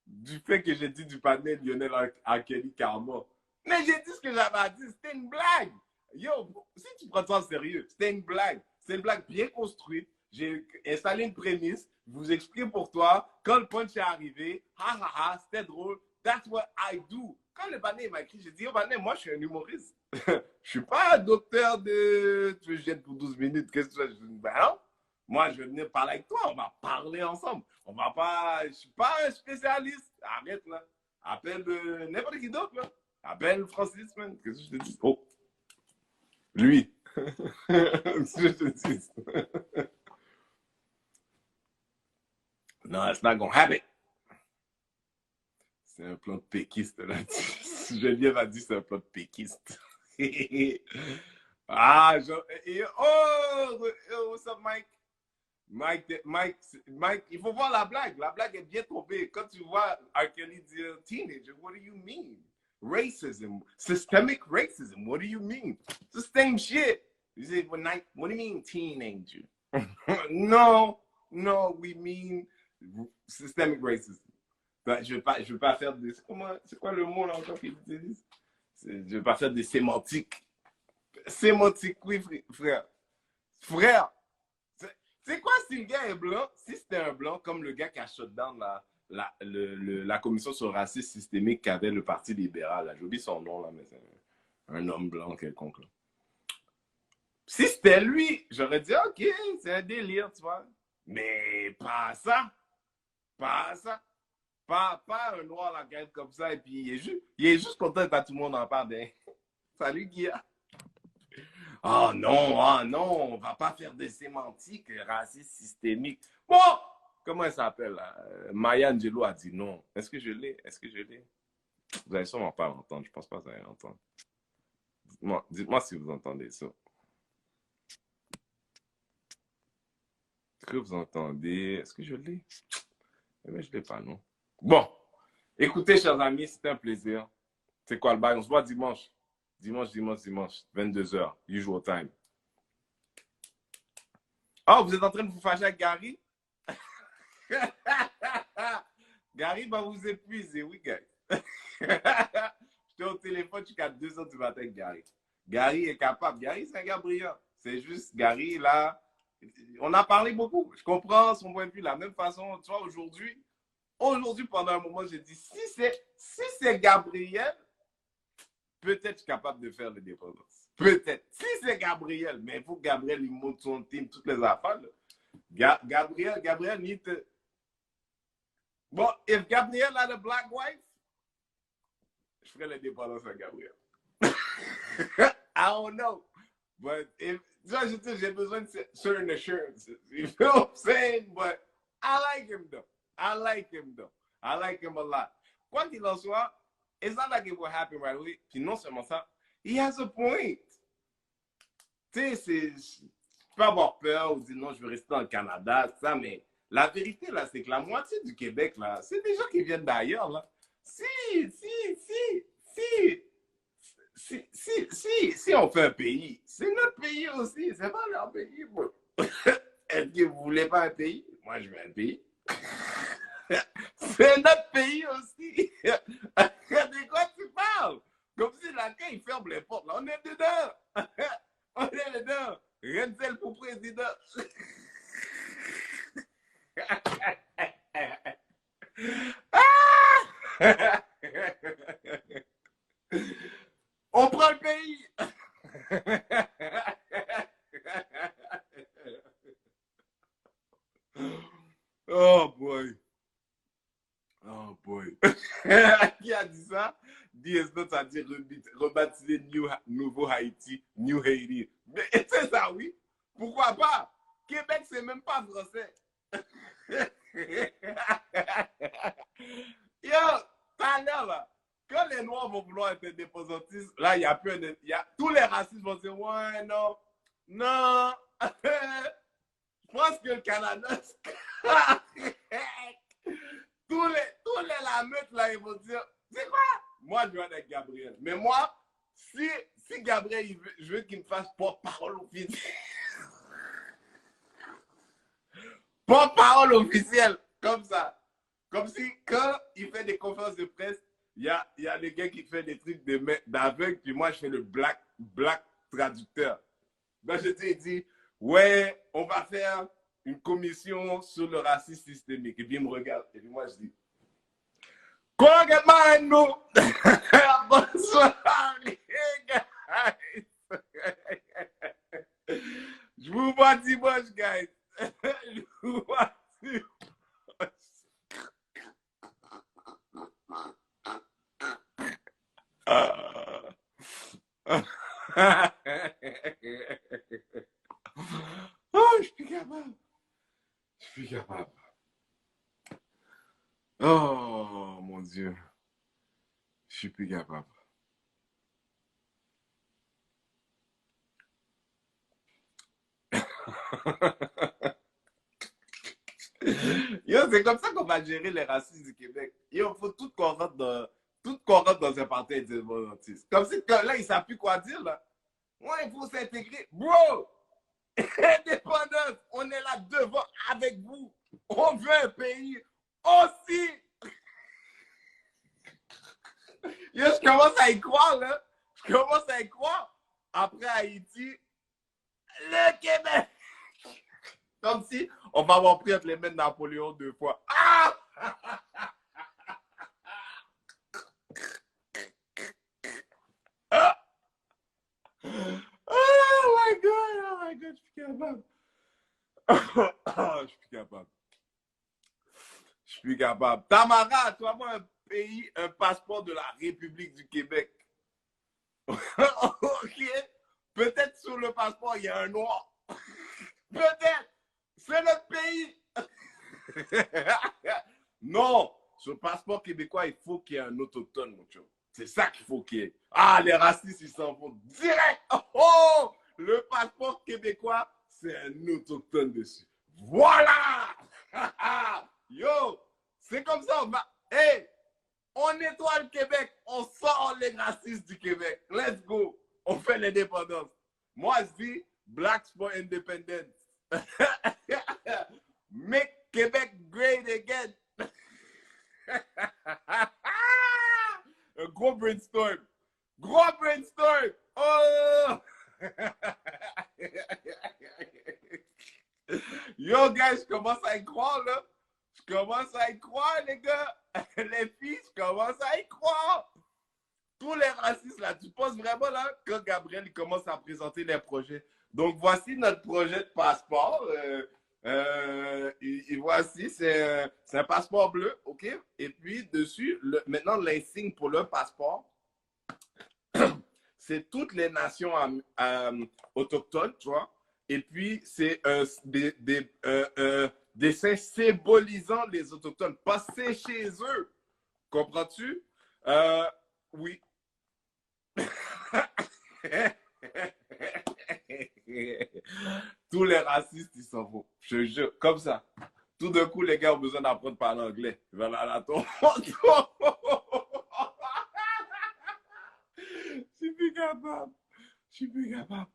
du fait que j'ai dit du panel Lionel à Kelly Karma. Mais j'ai dit ce que j'avais à dire. C'était une blague. Yo, si tu prends ça en sérieux, c'était une blague. C'est une blague bien construite. J'ai installé une prémisse. Je vous explique pour toi. Quand le punch est arrivé, ha ha ha, c'était drôle. That's what I do. Quand le Banet m'a écrit, j'ai dit, oh Banet, moi je suis un humoriste. Je suis pas un docteur de. Tu veux que je vienne pour 12 minutes, qu'est-ce que tu veux? Ben non. Moi, je vais venir parler avec toi. On va parler ensemble. On va pas. Je suis pas un spécialiste. Arrête là. Appelle n'importe qui d'autre là. Appelle Francis, man. Qu'est-ce que je te dis? Oh. Lui. Qu'est-ce que je te dis? Non, it's not gonna happen. C'est un plan de péquiste, là. Geneviève a dit c'est un plan de péquiste. Ah, oh, what's up, Mike? Mike, il faut voir la blague. La blague est bien tombée. Quand tu vois R. Kelly dire teenager, what do you mean? Racism, systemic racism, what do you mean? It's the same shit. You say, what do you mean teenager? No, we mean systemic racism. Je veux pas faire des. C'est quoi le mot là encore qu'ils utilisent? Je veux pas faire des sémantiques. Sémantique, oui, frère. Frère, c'est quoi si le gars est blanc? Si c'était un blanc, comme le gars qui a shut down la commission sur le racisme systémique qu'avait le Parti libéral, j'oublie son nom, là, mais c'est un homme blanc quelconque. Là. Si c'était lui, j'aurais dit, OK, c'est un délire, tu vois. Mais pas ça. Pas ça. Pas un noir la gueule comme ça, et puis il est juste content que tout le monde en parle. Salut, Guilla. non, on va pas faire des sémantiques racistes systémiques. Bon, comment elle s'appelle là? Maya Angelou a dit non. Est-ce que je l'ai? Vous allez sûrement pas l'entendre, je pense pas que vous allez l'entendre. Dites-moi si vous entendez ça. Est-ce que vous entendez? Est-ce que je l'ai? Eh bien, je l'ai pas, non. Bon, écoutez, chers amis, c'était un plaisir. C'est quoi le bail? On se voit dimanche. Dimanche, 22h, usual time. Oh, vous êtes en train de vous fâcher avec Gary? Gary va vous épuiser, oui, guys. J'étais au téléphone jusqu'à 2h du matin avec Gary. Gary est capable. Gary, c'est un gars brillant. C'est juste, Gary, là, on a parlé beaucoup. Je comprends son point de vue de la même façon. Tu vois, aujourd'hui, pendant un moment, j'ai dit, si c'est Gabriel, peut-être je suis capable de faire l'indépendance. Peut-être. Si c'est Gabriel, mais il faut que Gabriel, il monte son team, toutes les affaires. Gabriel need to... Bon, if Gabriel had a black wife, je ferais l'indépendance à Gabriel. I don't know. But if, j'ai besoin de certain assurances. You know what I'm saying? But I like him though. I like him a lot. Quoi qu'il en soit, it's not like it will happen right away. Puis non seulement ça, he has a point. Tu sais, tu peux avoir peur ou dire non, je veux rester dans le Canada, ça, mais la vérité, là, c'est que la moitié du Québec, là, c'est des gens qui viennent d'ailleurs, là. Si on fait un pays, c'est notre pays aussi, c'est pas leur pays. Est-ce que vous voulez pas un pays? Moi, je veux un pays. C'est notre pays aussi. De quoi tu parles? Comme si là, quand ils ferment les portes, là, on est dedans. On est dedans. Renzel pour président. On prend le pays. Oh boy. Oh boy. Qui a dit ça? DS Note a dit rebaptiser Nouveau Haïti, New Haiti. Mais c'est ça, oui. Pourquoi pas? Québec, c'est même pas français. Yo, tout à l'heure, là, quand les Noirs vont vouloir être indépendantistes, là, il y a plus tous les racistes vont dire, ouais, non. Je pense que le Canada, tous les lamettes, là, ils vont dire, c'est quoi? Moi, je veux être avec Gabriel. Mais moi, si Gabriel, je veux qu'il me fasse porte-parole officielle. Porte-parole officielle, comme ça. Comme si, quand il fait des conférences de presse, il y a des gars qui font des trucs d'aveugle, puis moi, je fais le black traducteur. Ben, je dit, ouais, on va faire une commission sur le racisme systémique. Et puis, il me regarde. Et puis, moi, je dis, quoi que nous? Bonsoir, les guys. Je vous vois dimanche, guys. Je vous vois dimanche. Oh, je suis plus capable. Oh, mon Dieu. Je suis plus capable. Yo, c'est comme ça qu'on va gérer les racistes du Québec. Yo, il faut tout qu'on rentre dans un parti indépendantiste. Comme si là, ils ne savent plus quoi dire, là. Ouais, il faut s'intégrer. Bro! Indépendance, on est là devant avec vous. On veut un pays aussi. Yo, je commence à y croire, là. Après Haïti, le Québec. Comme si on va avoir pris entre les mains de Napoléon 2 fois. Ah! Oh my God, je suis capable. Je suis plus capable. Tamara, tu vas avoir un passeport de la République du Québec. Ok? Peut-être sous le passeport, il y a un noir. Peut-être. C'est notre pays. Non. Sur le passeport québécois, il faut qu'il y ait un autochtone, mon chum. C'est ça qu'il faut qu'il y ait. Ah, les racistes, ils s'en vont direct. Oh, le passeport québécois, c'est un autochtone dessus. Voilà. Yo, c'est comme ça. Hey, on nettoie le Québec. On sort les racistes du Québec. Let's go. On fait l'indépendance. Moi, je dis Blacks for Independence. Make Québec great again. Un gros brainstorm. Gros brainstorm. Oh! Yo, guys, je commence à y croire, là. Je commence à y croire, les gars. Les filles, je commence à y croire. Tous les racistes, là, tu penses vraiment, là, quand Gabriel il commence à présenter les projets. Donc, voici notre projet de passeport. Et voici, c'est un passeport bleu, OK? Et puis, dessus, maintenant, l'insigne pour le passeport, c'est toutes les nations autochtones, tu vois? Et puis, c'est des dessins symbolisant les autochtones, passés chez eux. Comprends-tu? Oui. Tous les racistes, ils s'en vont. Je te jure, comme ça. Tout d'un coup, les gars ont besoin d'apprendre à parler anglais. Ils vont aller à la Toronto. Je suis plus capable. Je suis plus capable.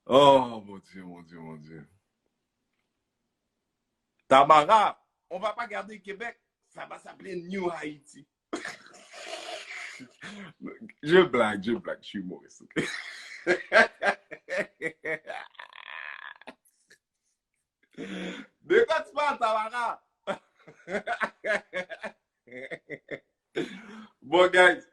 Oh, mon Dieu, mon Dieu, mon Dieu. Tamara, on va pas garder Québec. Ça va s'appeler New Haïti. Je blague, je suis humoriste. Okay? De quoi tu parles, Tamara? Bon, guys,